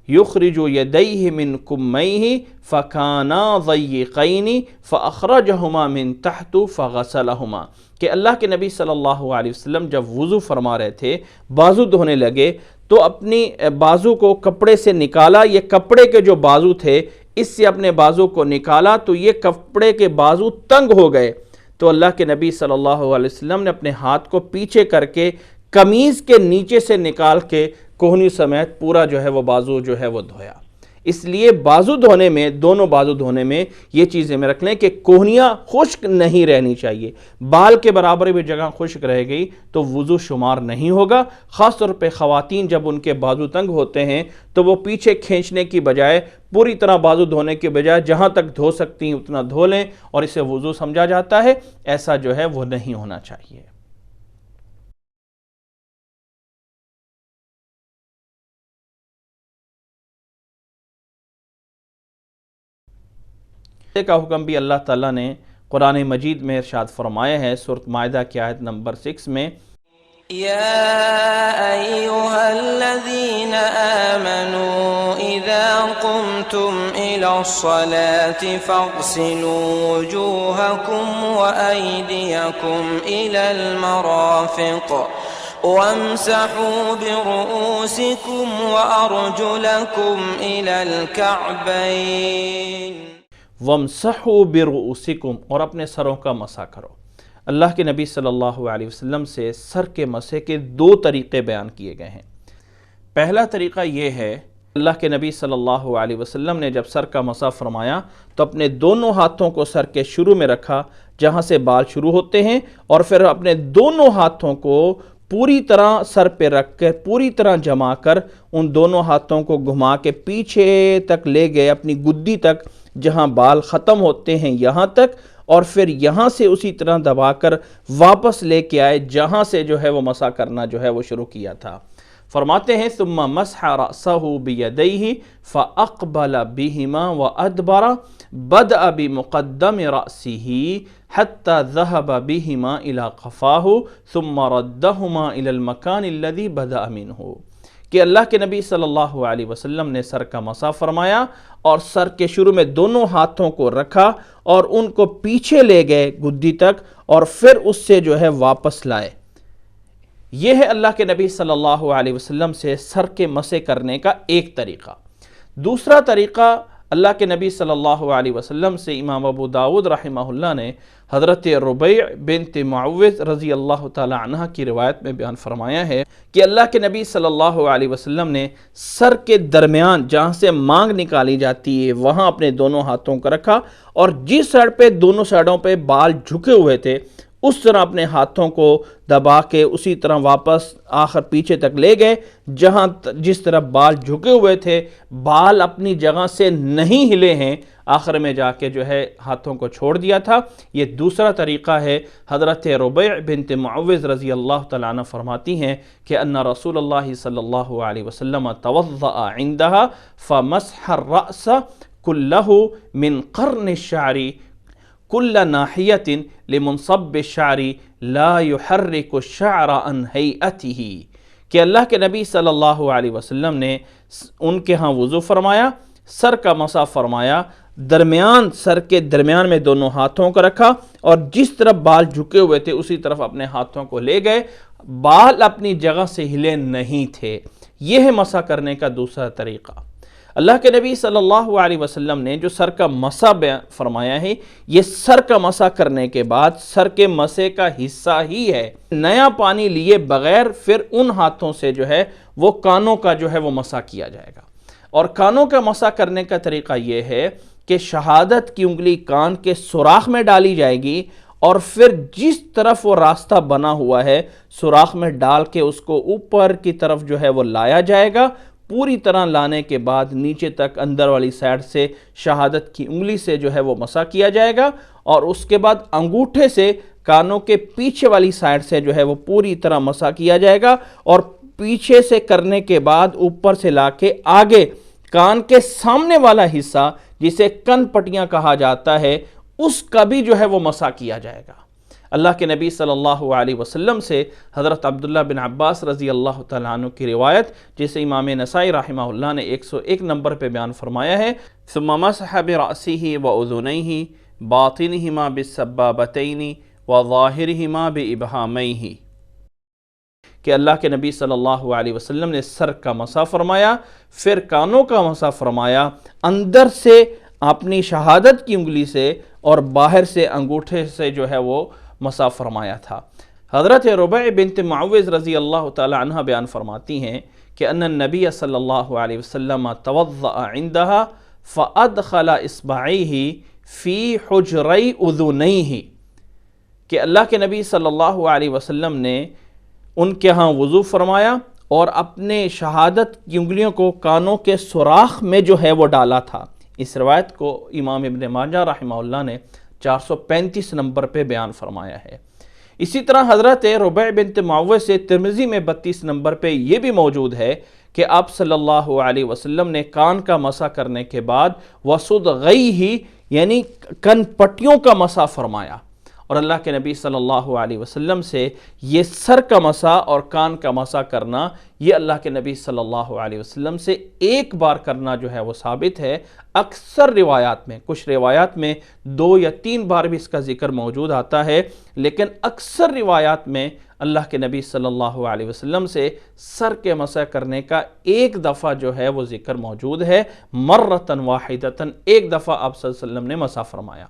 يخرج يديه من كميه فكانا ضيقين فأخرجهما من تحت فغسلهما، کہ اللہ کے نبی صلی اللہ علیہ وسلم جب وضو فرما رہے تھے بازو دھونے لگے تو اپنی بازو کو کپڑے سے نکالا، یہ کپڑے کے جو بازو تھے اس سے اپنے بازو کو نکالا تو یہ کپڑے کے بازو تنگ ہو گئے، تو اللہ کے نبی صلی اللہ علیہ وسلم نے اپنے ہاتھ کو پیچھے کر کے قمیض کے نیچے سے نکال کے کوہنی سمیت پورا جو ہے وہ بازو جو ہے وہ دھویا۔ اس لیے بازو دھونے میں، دونوں بازو دھونے میں یہ چیزیں میں رکھ لیں کہ کوہنیاں خشک نہیں رہنی چاہیے۔ بال کے برابر بھی جگہ خشک رہ گئی تو وضو شمار نہیں ہوگا۔ خاص طور پہ خواتین جب ان کے بازو تنگ ہوتے ہیں تو وہ پیچھے کھینچنے کی بجائے پوری طرح بازو دھونے کے بجائے جہاں تک دھو سکتی ہیں اتنا دھو لیں اور اسے وضو سمجھا جاتا ہے، ایسا جو ہے وہ نہیں ہونا چاہیے۔ کا حکم بھی اللہ تعالیٰ نے قرآن مجید میں ارشاد فرمایا ہے سورۃ مائدہ کی آیت نمبر 6 میں، یا ایہا الذین آمنوا اذا قمتم الى الصلاة فاغسلوا وجوہکم وایدیکم الى المرافق وامسحوا برؤوسکم وارجلکم الى الکعبین وَامْسَحُوا بِرُؤُوسِكُمْ، اور اپنے سروں کا مسح کرو۔ اللہ کے نبی صلی اللہ علیہ وسلم سے سر کے مسح کے 2 طریقے بیان کیے گئے ہیں۔ پہلا طریقہ یہ ہے، اللہ کے نبی صلی اللہ علیہ وسلم نے جب سر کا مسح فرمایا تو اپنے دونوں ہاتھوں کو سر کے شروع میں رکھا جہاں سے بال شروع ہوتے ہیں، اور پھر اپنے دونوں ہاتھوں کو پوری طرح سر پہ رکھ کر پوری طرح جما کر ان دونوں ہاتھوں کو گھما کے پیچھے تک لے گئے اپنی گدی تک جہاں بال ختم ہوتے ہیں یہاں تک، اور پھر یہاں سے اسی طرح دبا کر واپس لے کے آئے جہاں سے جو ہے وہ مسح کرنا جو ہے وہ شروع کیا تھا۔ فرماتے ہیں ثم مسح رأسه بيديه فأقبل بهما وأدبر بدأ بمقدم رأسه حتى ذهب بهما إلى قفاه ثم ردهما إلى المكان الذي بدأ منه، کہ اللہ کے نبی صلی اللہ علیہ وسلم نے سر کا مسح فرمایا اور سر کے شروع میں دونوں ہاتھوں کو رکھا اور ان کو پیچھے لے گئے گدی تک اور پھر اس سے جو ہے واپس لائے۔ یہ ہے اللہ کے نبی صلی اللہ علیہ وسلم سے سر کے مسح کرنے کا ایک طریقہ۔ دوسرا طریقہ اللہ کے نبی صلی اللہ علیہ وسلم سے امام ابو داود رحمہ اللہ نے حضرت ربیع بنت معوذ رضی اللہ تعالی عنہ کی روایت میں بیان فرمایا ہے کہ اللہ کے نبی صلی اللہ علیہ وسلم نے سر کے درمیان جہاں سے مانگ نکالی جاتی ہے وہاں اپنے دونوں ہاتھوں کو رکھا، اور جس سائڈ پہ دونوں سائڈوں پہ بال جھکے ہوئے تھے اس طرح اپنے ہاتھوں کو دبا کے اسی طرح واپس آخر پیچھے تک لے گئے، جس طرح بال جھکے ہوئے تھے، بال اپنی جگہ سے نہیں ہلے ہیں، آخر میں جا کے جو ہے ہاتھوں کو چھوڑ دیا تھا۔ یہ دوسرا طریقہ ہے۔ حضرت ربیع بنت معوذ رضی اللہ تعالیٰ عنہ فرماتی ہیں کہ ان رسول اللہ صلی اللہ علیہ وسلم توضأ عندها فمسح الرأس كله من قرن الشعر كل ناحية لمنصب الشعر لا يحرك الشعر عن هيئته، کہ اللہ کے نبی صلی اللہ علیہ وسلم نے ان کے ہاں وضو فرمایا، سر کا مسح فرمایا، سر کے درمیان میں دونوں ہاتھوں کو رکھا، اور جس طرف بال جھکے ہوئے تھے اسی طرف اپنے ہاتھوں کو لے گئے، بال اپنی جگہ سے ہلے نہیں تھے۔ یہ ہے مسح کرنے کا دوسرا طریقہ۔ اللہ کے نبی صلی اللہ علیہ وسلم نے جو سر کا مسح فرمایا ہے، یہ سر کا مسح کرنے کے بعد سر کے مسح کا حصہ ہی ہے، نیا پانی لیے بغیر پھر ان ہاتھوں سے جو ہے وہ کانوں کا جو ہے وہ مسح کیا جائے گا۔ اور کانوں کا مسح کرنے کا طریقہ یہ ہے کہ شہادت کی انگلی کان کے سوراخ میں ڈالی جائے گی، اور پھر جس طرف وہ راستہ بنا ہوا ہے سوراخ میں ڈال کے اس کو اوپر کی طرف جو ہے وہ لایا جائے گا۔ پوری طرح لانے کے بعد نیچے تک اندر والی سائڈ سے شہادت کی انگلی سے جو ہے وہ مسح کیا جائے گا، اور اس کے بعد انگوٹھے سے کانوں کے پیچھے والی سائڈ سے جو ہے وہ پوری طرح مسح کیا جائے گا، اور پیچھے سے کرنے کے بعد اوپر سے لا کے آگے کان کے سامنے والا حصہ جسے کن پٹیاں کہا جاتا ہے اس کا بھی جو ہے وہ مسح کیا جائے گا۔ اللہ کے نبی صلی اللہ علیہ وسلم سے حضرت عبداللہ بن عباس رضی اللہ تعالیٰ عنہ کی روایت، جسے امام نسائی رحمہ اللہ نے 101 نمبر پہ بیان فرمایا ہے، ثم مسح برأسه وأذنيه باطنهما بالسبابتين وظاهرهما بإبهاميه، کہ اللہ کے نبی صلی اللہ علیہ وسلم نے سر کا مسح فرمایا، پھر کانوں کا مسح فرمایا، اندر سے اپنی شہادت کی انگلی سے اور باہر سے انگوٹھے سے جو ہے وہ مسح فرمایا تھا۔ حضرت ربیع بنت معوذ رضی اللہ تعالی عنہ بیان فرماتی ہیں کہ ان النبی صلی اللہ علیہ وسلم توضأ عندها فأدخل اصبعيه في حجري اذنيه، کہ اللہ کے نبی صلی اللہ علیہ وسلم نے ان کے ہاں وضو فرمایا اور اپنے شہادت کی انگلیوں کو کانوں کے سوراخ میں جو ہے وہ ڈالا تھا۔ اس روایت کو امام ابن ماجہ رحمہ اللہ نے 435 نمبر پہ بیان فرمایا ہے۔ اسی طرح حضرت ربیع بنت معوذ سے ترمذی میں 32 نمبر پہ یہ بھی موجود ہے کہ آپ صلی اللہ علیہ وسلم نے کان کا مسح کرنے کے بعد وصدغیہ یعنی کن پٹیوں کا مسح فرمایا، اور اللہ کے نبی صلی اللہ علیہ وسلم سے یہ سر کا مسح اور کان کا مسح کرنا، یہ اللہ کے نبی صلی اللہ علیہ وسلم سے ایک بار کرنا جو ہے وہ ثابت ہے۔ اکثر روایات میں، کچھ روایات میں 2 یا 3 بار بھی اس کا ذکر موجود آتا ہے، لیکن اکثر روایات میں اللہ کے نبی صلی اللہ علیہ وسلم سے سر کے مسح کرنے کا ایک دفعہ جو ہے وہ ذکر موجود ہے، مرتن واحدتن، ایک دفعہ آپ صلی اللہ علیہ وسلم نے مسح فرمایا۔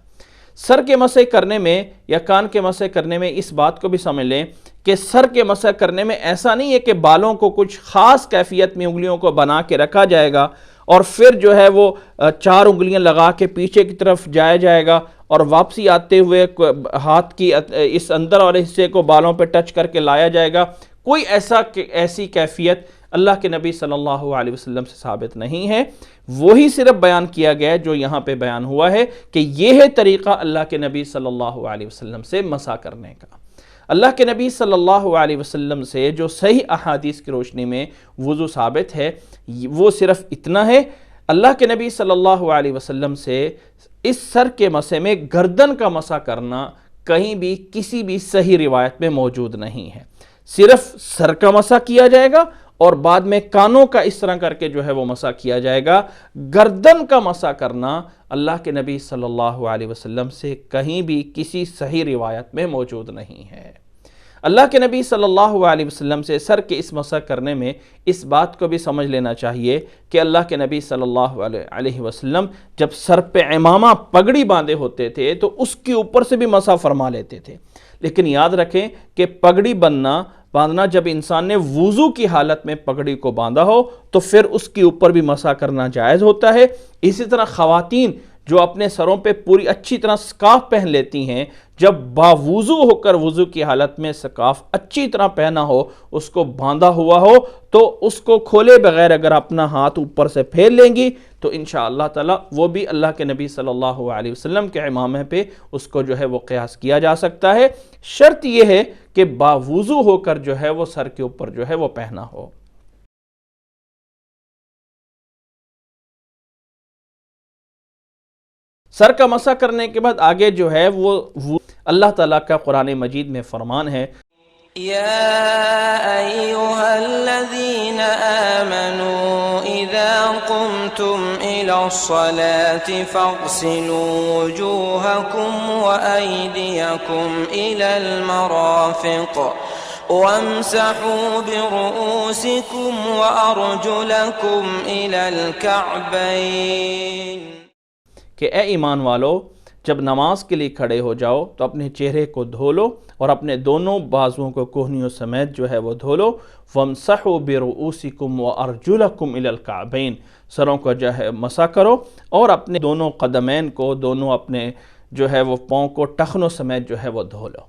سر کے مسح کرنے میں یا کان کے مسح کرنے میں اس بات کو بھی سمجھ لیں کہ سر کے مسح کرنے میں ایسا نہیں ہے کہ بالوں کو کچھ خاص کیفیت میں انگلیوں کو بنا کے رکھا جائے گا اور پھر جو ہے وہ 4 انگلیاں لگا کے پیچھے کی طرف جایا جائے گا اور واپسی آتے ہوئے ہاتھ کی اس اندر والے حصے کو بالوں پہ ٹچ کر کے لایا جائے گا۔ کوئی ایسی کیفیت اللہ کے نبی صلی اللہ علیہ وسلم سے ثابت نہیں ہے، وہی صرف بیان کیا گیا جو یہاں پہ بیان ہوا ہے کہ یہ ہے طریقہ اللہ کے نبی صلی اللہ علیہ وسلم سے مسح کرنے کا۔ اللہ کے نبی صلی اللہ علیہ وسلم سے جو صحیح احادیث کی روشنی میں وضو ثابت ہے وہ صرف اتنا ہے، اللہ کے نبی صلی اللہ علیہ وسلم سے اس سر کے مسح میں گردن کا مسح کرنا کہیں بھی کسی بھی صحیح روایت میں موجود نہیں ہے۔ صرف سر کا مسح کیا جائے گا اور بعد میں کانوں کا اس طرح کر کے جو ہے وہ مسح کیا جائے گا۔ گردن کا مسح کرنا اللہ کے نبی صلی اللہ علیہ وسلم سے کہیں بھی کسی صحیح روایت میں موجود نہیں ہے۔ اللہ کے نبی صلی اللہ علیہ وسلم سے سر کے اس مسح کرنے میں اس بات کو بھی سمجھ لینا چاہیے کہ اللہ کے نبی صلی اللہ علیہ وسلم جب سر پہ عمامہ پگڑی باندھے ہوتے تھے تو اس کے اوپر سے بھی مسح فرما لیتے تھے، لیکن یاد رکھیں کہ پگڑی باندھنا جب انسان نے وضو کی حالت میں پگڑی کو باندھا ہو تو پھر اس کے اوپر بھی مسح کرنا جائز ہوتا ہے۔ اسی طرح خواتین جو اپنے سروں پہ پوری اچھی طرح سکارف پہن لیتی ہیں، جب باوضو ہو کر وضو کی حالت میں سکارف اچھی طرح پہنا ہو، اس کو باندھا ہوا ہو، تو اس کو کھولے بغیر اگر اپنا ہاتھ اوپر سے پھیر لیں گی تو انشاءاللہ تعالی وہ بھی اللہ کے نبی صلی اللہ علیہ وسلم کے عمامے پہ اس کو جو ہے وہ قیاس کیا جا سکتا ہے۔ شرط یہ ہے کہ باوضو ہو کر جو ہے وہ سر کے اوپر جو ہے وہ پہنا ہو۔ سر کا مسح کرنے کے بعد آگے جو ہے وہ اللہ تعالیٰ کا قرآن مجید میں فرمان ہے، یا ایہا الذین آمنوا اذا قمتم الى الصلاة فاغسلوا وجوہکم وایدیکم الى المرافق وامسحوا برؤوسکم وارجلکم الى الکعبین۔ کہ اے ایمان والو، جب نماز کے لیے کھڑے ہو جاؤ تو اپنے چہرے کو دھو لو اور اپنے دونوں بازوؤں کو کوہنیوں سمیت جو ہے وہ دھو لو۔ وَامْسَحُوا بِرُؤُوسِكُمْ وَأَرْجُلَكُمْ إِلَى الْكَعْبَيْن، سروں کو جو ہے مسح کرو اور اپنے دونوں قدمین کو، دونوں اپنے جو ہے وہ پاؤں کو ٹخنوں سمیت جو ہے وہ دھو لو۔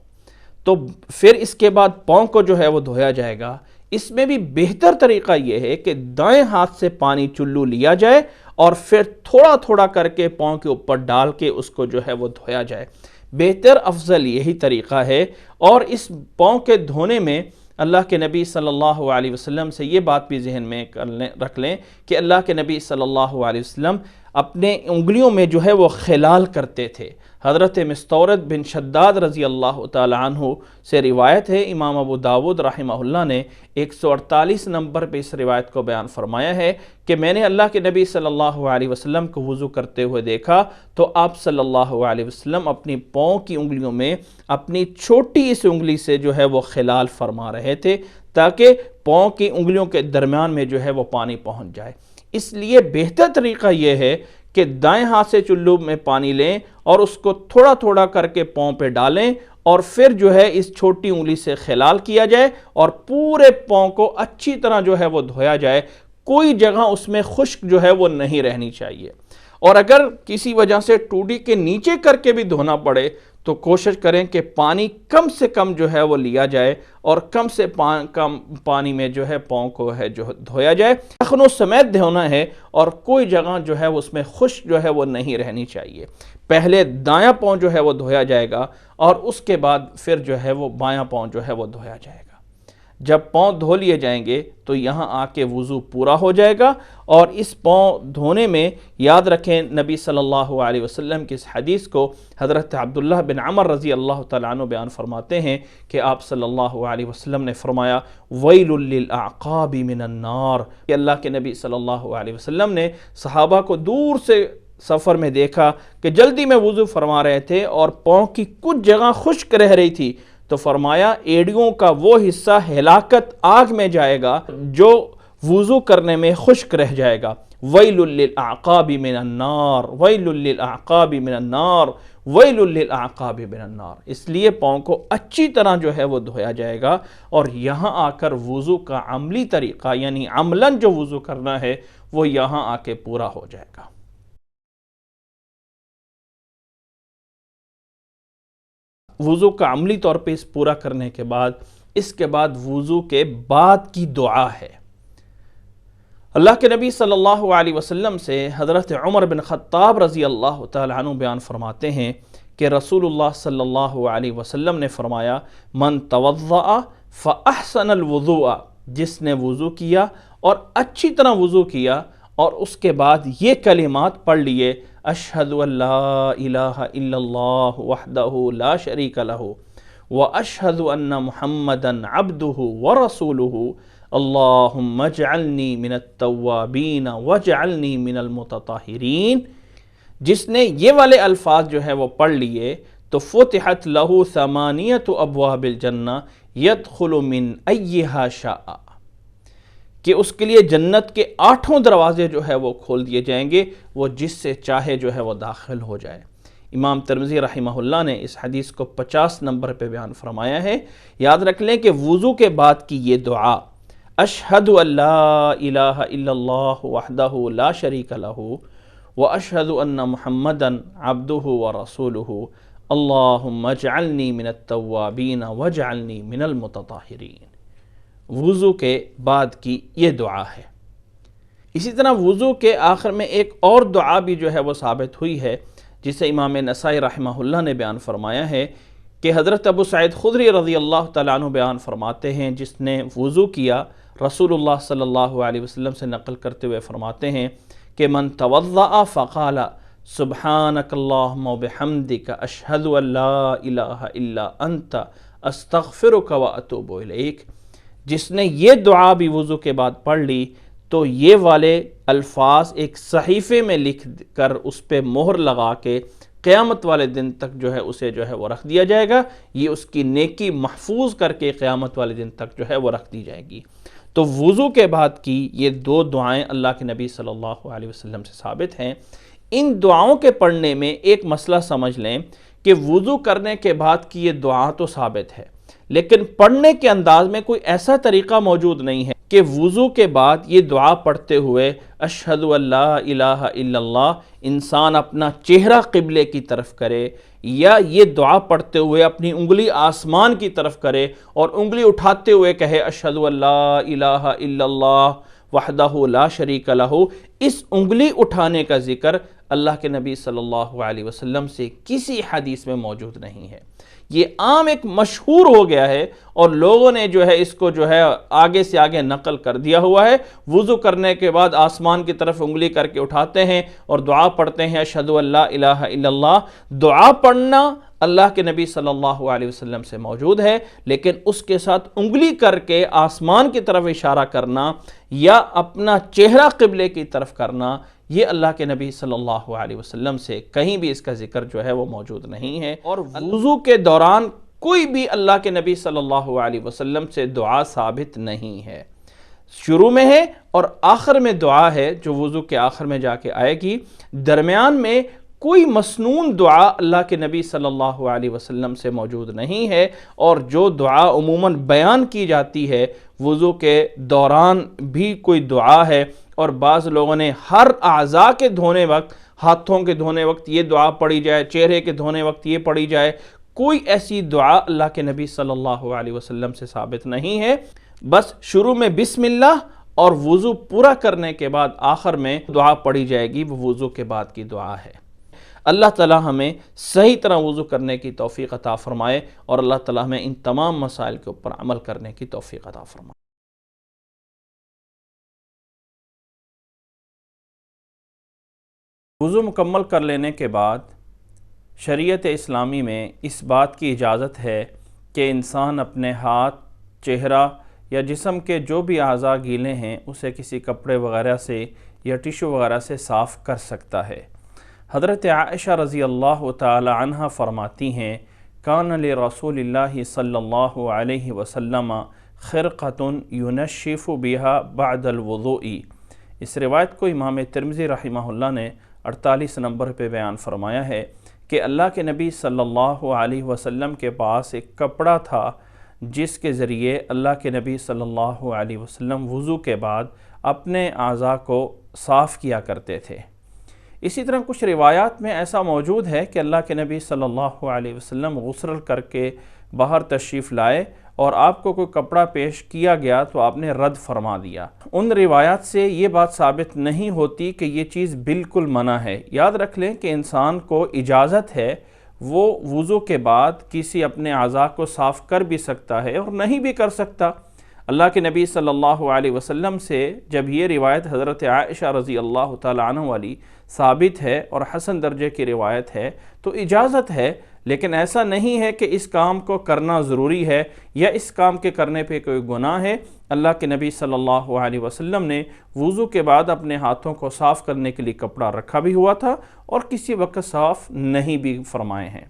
تو پھر اس کے بعد پاؤں کو جو ہے وہ دھویا جائے گا۔ اس میں بھی بہتر طریقہ یہ ہے کہ دائیں ہاتھ سے پانی چلو لیا جائے اور پھر تھوڑا تھوڑا کر کے پاؤں کے اوپر ڈال کے اس کو جو ہے وہ دھویا جائے۔ بہتر افضل یہی طریقہ ہے۔ اور اس پاؤں کے دھونے میں اللہ کے نبی صلی اللہ علیہ وسلم سے یہ بات بھی ذہن میں رکھ لیں کہ اللہ کے نبی صلی اللہ علیہ وسلم اپنے انگلیوں میں جو ہے وہ خلال کرتے تھے۔ حضرت مستورد بن شداد رضی اللہ تعالی عنہ سے روایت ہے، امام ابو داود رحمہ اللہ نے 148 نمبر پہ اس روایت کو بیان فرمایا ہے کہ میں نے اللہ کے نبی صلی اللہ علیہ وسلم کو وضو کرتے ہوئے دیکھا تو آپ صلی اللہ علیہ وسلم اپنی پاؤں کی انگلیوں میں اپنی چھوٹی اس انگلی سے جو ہے وہ خلال فرما رہے تھے تاکہ پاؤں کی انگلیوں کے درمیان میں جو ہے وہ پانی پہنچ جائے۔ اس لیے بہتر طریقہ یہ ہے کہ دائیں ہاتھ سے چلو میں پانی لیں اور اس کو تھوڑا تھوڑا کر کے پاؤں پہ ڈالیں اور پھر جو ہے اس چھوٹی انگلی سے خلال کیا جائے اور پورے پاؤں کو اچھی طرح جو ہے وہ دھویا جائے۔ کوئی جگہ اس میں خشک جو ہے وہ نہیں رہنی چاہیے، اور اگر کسی وجہ سے ٹوٹی کے نیچے کر کے بھی دھونا پڑے تو کوشش کریں کہ پانی کم سے کم جو ہے وہ لیا جائے اور کم سے کم پانی میں جو ہے پاؤں کو ہے جو دھویا جائے۔ ٹخنوں سمیت دھونا ہے اور کوئی جگہ جو ہے اس میں خشک جو ہے وہ نہیں رہنی چاہیے۔ پہلے دایاں پاؤں جو ہے وہ دھویا جائے گا اور اس کے بعد پھر جو ہے وہ بایاں پاؤں جو ہے وہ دھویا جائے گا۔ جب پاؤں دھو لیے جائیں گے تو یہاں آ کے وضو پورا ہو جائے گا۔ اور اس پاؤں دھونے میں یاد رکھیں نبی صلی اللہ علیہ وسلم کی اس حدیث کو حضرت عبداللہ بن عمر رضی اللہ تعالیٰ عنہ بیان فرماتے ہیں کہ آپ صلی اللہ علیہ وسلم نے فرمایا وَيْلٌ لِّلْأَعْقَابِ مِنَ النَّارِ، کہ اللہ کے نبی صلی اللہ علیہ وسلم نے صحابہ کو دور سے سفر میں دیکھا کہ جلدی میں وضو فرما رہے تھے اور پاؤں کی کچھ جگہ خشک رہ رہی تھی، تو فرمایا ایڑیوں کا وہ حصہ ہلاکت آگ میں جائے گا جو وضو کرنے میں خشک رہ جائے گا۔ وَيْلٌ لِّلْأَعْقَابِ مِنَ النَّارِ وَيْلٌ لِّلْأَعْقَابِ مِنَ النَّارِ وَيْلٌ لِّلْأَعْقَابِ مِنَ النَّارِ۔ اس لیے پاؤں کو اچھی طرح جو ہے وہ دھویا جائے گا، اور یہاں آ کر وضو کا عملی طریقہ یعنی عملاً جو وضو کرنا ہے وہ یہاں آ کے پورا ہو جائے گا۔ وضو کا عملی طور پہ اس پورا کرنے کے بعد اس کے بعد وضو کے بعد کی دعا ہے۔ اللہ کے نبی صلی اللہ علیہ وسلم سے حضرت عمر بن خطاب رضی اللہ تعالی عنہ بیان فرماتے ہیں کہ رسول اللہ صلی اللہ علیہ وسلم نے فرمایا من توضأ فاحسن الوضوء، جس نے وضو کیا اور اچھی طرح وضو کیا اور اس کے بعد یہ کلمات پڑھ لیے اشہد ان لا الہ الا اللہ وحدہ لا شریک لہ واشہد ان محمدا عبدہ ورسولہ اللہم اجعلنی من التوابین واجعلنی من المتطہرین، جس نے یہ والے الفاظ جو ہے وہ پڑھ لیے تو فتحت لہو ثمانیۃ ابواب الجنہ یدخل من ایہا شاء، کہ اس کے لیے جنت کے 8 دروازے جو ہے وہ کھول دیے جائیں گے، وہ جس سے چاہے جو ہے وہ داخل ہو جائے۔ امام ترمذی رحمہ اللہ نے اس حدیث کو 50 نمبر پہ بیان فرمایا ہے۔ یاد رکھ لیں کہ وضو کے بعد کی یہ دعا، اشہد ان لا الہ الا اللہ وحدہ لا شریک لہ واشہد ان محمدا عبدہ ورسولہ اللہم اجعلنی من التوابین واجعلنی من المتطہرین، وضو کے بعد کی یہ دعا ہے۔ اسی طرح وضو کے آخر میں ایک اور دعا بھی جو ہے وہ ثابت ہوئی ہے، جسے امام نسائی رحمہ اللہ نے بیان فرمایا ہے کہ حضرت ابو سعید خدری رضی اللہ تعالیٰ عنہ بیان فرماتے ہیں، جس نے وضو کیا رسول اللہ صلی اللہ علیہ وسلم سے نقل کرتے ہوئے فرماتے ہیں کہ من توضأ فقال سبحانک اللہم وبحمدک اشہد ان لا الہ الا انت استغفرک واتوب الیک، جس نے یہ دعا بھی وضو کے بعد پڑھ لی تو یہ والے الفاظ ایک صحیفے میں لکھ کر اس پہ مہر لگا کے قیامت والے دن تک جو ہے اسے جو ہے وہ رکھ دیا جائے گا، یہ اس کی نیکی محفوظ کر کے قیامت والے دن تک جو ہے وہ رکھ دی جائے گی۔ تو وضو کے بعد کی یہ 2 دعائیں اللہ کے نبی صلی اللہ علیہ وسلم سے ثابت ہیں۔ ان دعاؤں کے پڑھنے میں ایک مسئلہ سمجھ لیں کہ وضو کرنے کے بعد کی یہ دعا تو ثابت ہے، لیکن پڑھنے کے انداز میں کوئی ایسا طریقہ موجود نہیں ہے کہ وضو کے بعد یہ دعا پڑھتے ہوئے اشہد ان لا الہ الا اللہ انسان اپنا چہرہ قبلے کی طرف کرے، یا یہ دعا پڑھتے ہوئے اپنی انگلی آسمان کی طرف کرے اور انگلی اٹھاتے ہوئے کہے اشہد ان لا الہ الا اللہ وحدہ لا شریک لہ۔ اس انگلی اٹھانے کا ذکر اللہ کے نبی صلی اللہ علیہ وسلم سے کسی حدیث میں موجود نہیں ہے۔ یہ عام ایک مشہور ہو گیا ہے اور لوگوں نے جو ہے اس کو جو ہے آگے سے آگے نقل کر دیا ہوا ہے۔ وضو کرنے کے بعد آسمان کی طرف انگلی کر کے اٹھاتے ہیں اور دعا پڑھتے ہیں اشہد ان لا الہ الا اللہ۔ دعا پڑھنا اللہ کے نبی صلی اللہ علیہ وسلم سے موجود ہے، لیکن اس کے ساتھ انگلی کر کے آسمان کی طرف اشارہ کرنا یا اپنا چہرہ قبلے کی طرف کرنا، یہ اللہ کے نبی صلی اللہ علیہ وسلم سے کہیں بھی اس کا ذکر جو ہے وہ موجود نہیں ہے۔ اور وضو کے دوران کوئی بھی اللہ کے نبی صلی اللہ علیہ وسلم سے دعا ثابت نہیں ہے۔ شروع میں ہے اور آخر میں دعا ہے جو وضو کے آخر میں جا کے آئے گی، درمیان میں کوئی مسنون دعا اللہ کے نبی صلی اللہ علیہ وسلم سے موجود نہیں ہے۔ اور جو دعا عموماً بیان کی جاتی ہے وضو کے دوران بھی کوئی دعا ہے، اور بعض لوگوں نے ہر اعضاء کے دھونے وقت، ہاتھوں کے دھونے وقت یہ دعا پڑھی جائے، چہرے کے دھونے وقت یہ پڑھی جائے، کوئی ایسی دعا اللہ کے نبی صلی اللہ علیہ وسلم سے ثابت نہیں ہے۔ بس شروع میں بسم اللہ اور وضو پورا کرنے کے بعد آخر میں دعا پڑھی جائے گی، وہ وضو کے بعد کی دعا ہے۔ اللہ تعالی ہمیں صحیح طرح وضو کرنے کی توفیق عطا فرمائے، اور اللہ تعالی ہمیں ان تمام مسائل کے اوپر عمل کرنے کی توفیق عطا فرمائے۔ وضو مکمل کر لینے کے بعد شریعت اسلامی میں اس بات کی اجازت ہے کہ انسان اپنے ہاتھ، چہرہ یا جسم کے جو بھی اعضاء گیلے ہیں اسے کسی کپڑے وغیرہ سے یا ٹیشو وغیرہ سے صاف کر سکتا ہے۔ حضرت عائشہ رضی اللہ تعالی عنہ فرماتی ہیں کان لرسول اللہ صلی اللہ علیہ وسلم خرقۃ ینشف بہا بعد الوضوء۔ اس روایت کو امام ترمذی رحمہ اللہ نے 48 نمبر پہ بیان فرمایا ہے کہ اللہ کے نبی صلی اللہ علیہ وسلم کے پاس ایک کپڑا تھا جس کے ذریعے اللہ کے نبی صلی اللہ علیہ وسلم وضو کے بعد اپنے اعضاء کو صاف کیا کرتے تھے۔ اسی طرح کچھ روایات میں ایسا موجود ہے کہ اللہ کے نبی صلی اللہ علیہ وسلم غسل کر کے باہر تشریف لائے اور آپ کو کوئی کپڑا پیش کیا گیا تو آپ نے رد فرما دیا۔ ان روایات سے یہ بات ثابت نہیں ہوتی کہ یہ چیز بالکل منع ہے۔ یاد رکھ لیں کہ انسان کو اجازت ہے، وہ وضو کے بعد کسی اپنے اعضاء کو صاف کر بھی سکتا ہے اور نہیں بھی کر سکتا۔ اللہ کے نبی صلی اللہ علیہ وسلم سے جب یہ روایت حضرت عائشہ رضی اللہ تعالی عنہ والی ثابت ہے اور حسن درجے کی روایت ہے تو اجازت ہے، لیکن ایسا نہیں ہے کہ اس کام کو کرنا ضروری ہے یا اس کام کے کرنے پہ کوئی گناہ ہے۔ اللہ کے نبی صلی اللہ علیہ وسلم نے وضو کے بعد اپنے ہاتھوں کو صاف کرنے کے لیے کپڑا رکھا بھی ہوا تھا اور کسی وقت صاف نہیں بھی فرمائے ہیں۔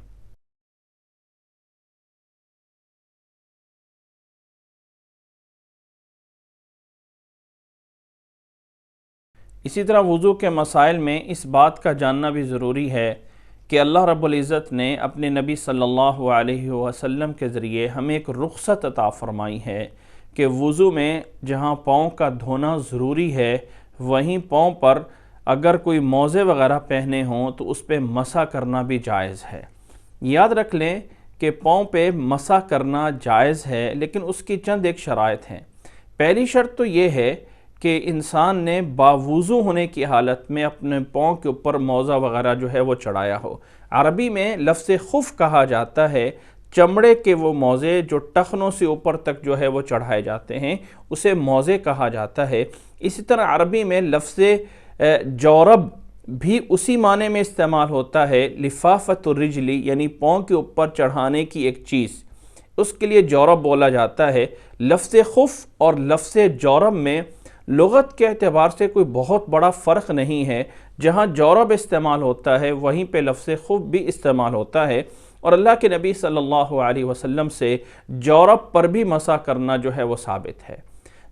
اسی طرح وضو کے مسائل میں اس بات کا جاننا بھی ضروری ہے کہ اللہ رب العزت نے اپنے نبی صلی اللہ علیہ وسلم کے ذریعے ہمیں ایک رخصت عطا فرمائی ہے کہ وضو میں جہاں پاؤں کا دھونا ضروری ہے وہیں پاؤں پر اگر کوئی موزے وغیرہ پہنے ہوں تو اس پہ مسح کرنا بھی جائز ہے۔ یاد رکھ لیں کہ پاؤں پہ مسح کرنا جائز ہے، لیکن اس کی چند ایک شرائط ہیں۔ پہلی شرط تو یہ ہے کہ انسان نے باوضو ہونے کی حالت میں اپنے پاؤں کے اوپر موزہ وغیرہ جو ہے وہ چڑھایا ہو۔ عربی میں لفظ خف کہا جاتا ہے چمڑے کے وہ موزے جو ٹخنوں سے اوپر تک جو ہے وہ چڑھائے جاتے ہیں، اسے موزے کہا جاتا ہے۔ اسی طرح عربی میں لفظ جورب بھی اسی معنی میں استعمال ہوتا ہے، لفافت الرجلی، یعنی پاؤں کے اوپر چڑھانے کی ایک چیز، اس کے لیے جورب بولا جاتا ہے۔ لفظ خف اور لفظ جورب میں لغت کے اعتبار سے کوئی بہت بڑا فرق نہیں ہے، جہاں جورب استعمال ہوتا ہے وہیں پہ لفظ خف بھی استعمال ہوتا ہے، اور اللہ کے نبی صلی اللہ علیہ وسلم سے جورب پر بھی مسح کرنا جو ہے وہ ثابت ہے۔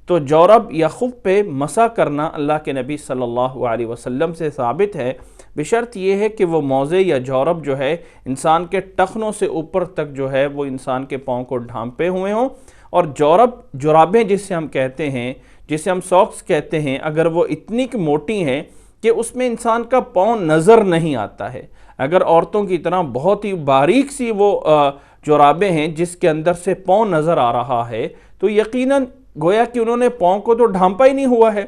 تو جورب یا خف پہ مسح کرنا اللہ کے نبی صلی اللہ علیہ وسلم سے ثابت ہے، بشرط یہ ہے کہ وہ موزے یا جورب جو ہے انسان کے ٹخنوں سے اوپر تک جو ہے وہ انسان کے پاؤں کو ڈھانپے ہوئے ہوں، اور جورب جرابیں جسے ہم کہتے ہیں، جسے ہم ساکس کہتے ہیں، اگر وہ اتنی کہ موٹی ہیں کہ اس میں انسان کا پاؤں نظر نہیں آتا ہے، اگر عورتوں کی طرح بہت ہی باریک سی وہ جرابیں ہیں جس کے اندر سے پاؤں نظر آ رہا ہے تو یقیناً گویا کہ انہوں نے پاؤں کو تو ڈھانپا ہی نہیں ہوا ہے۔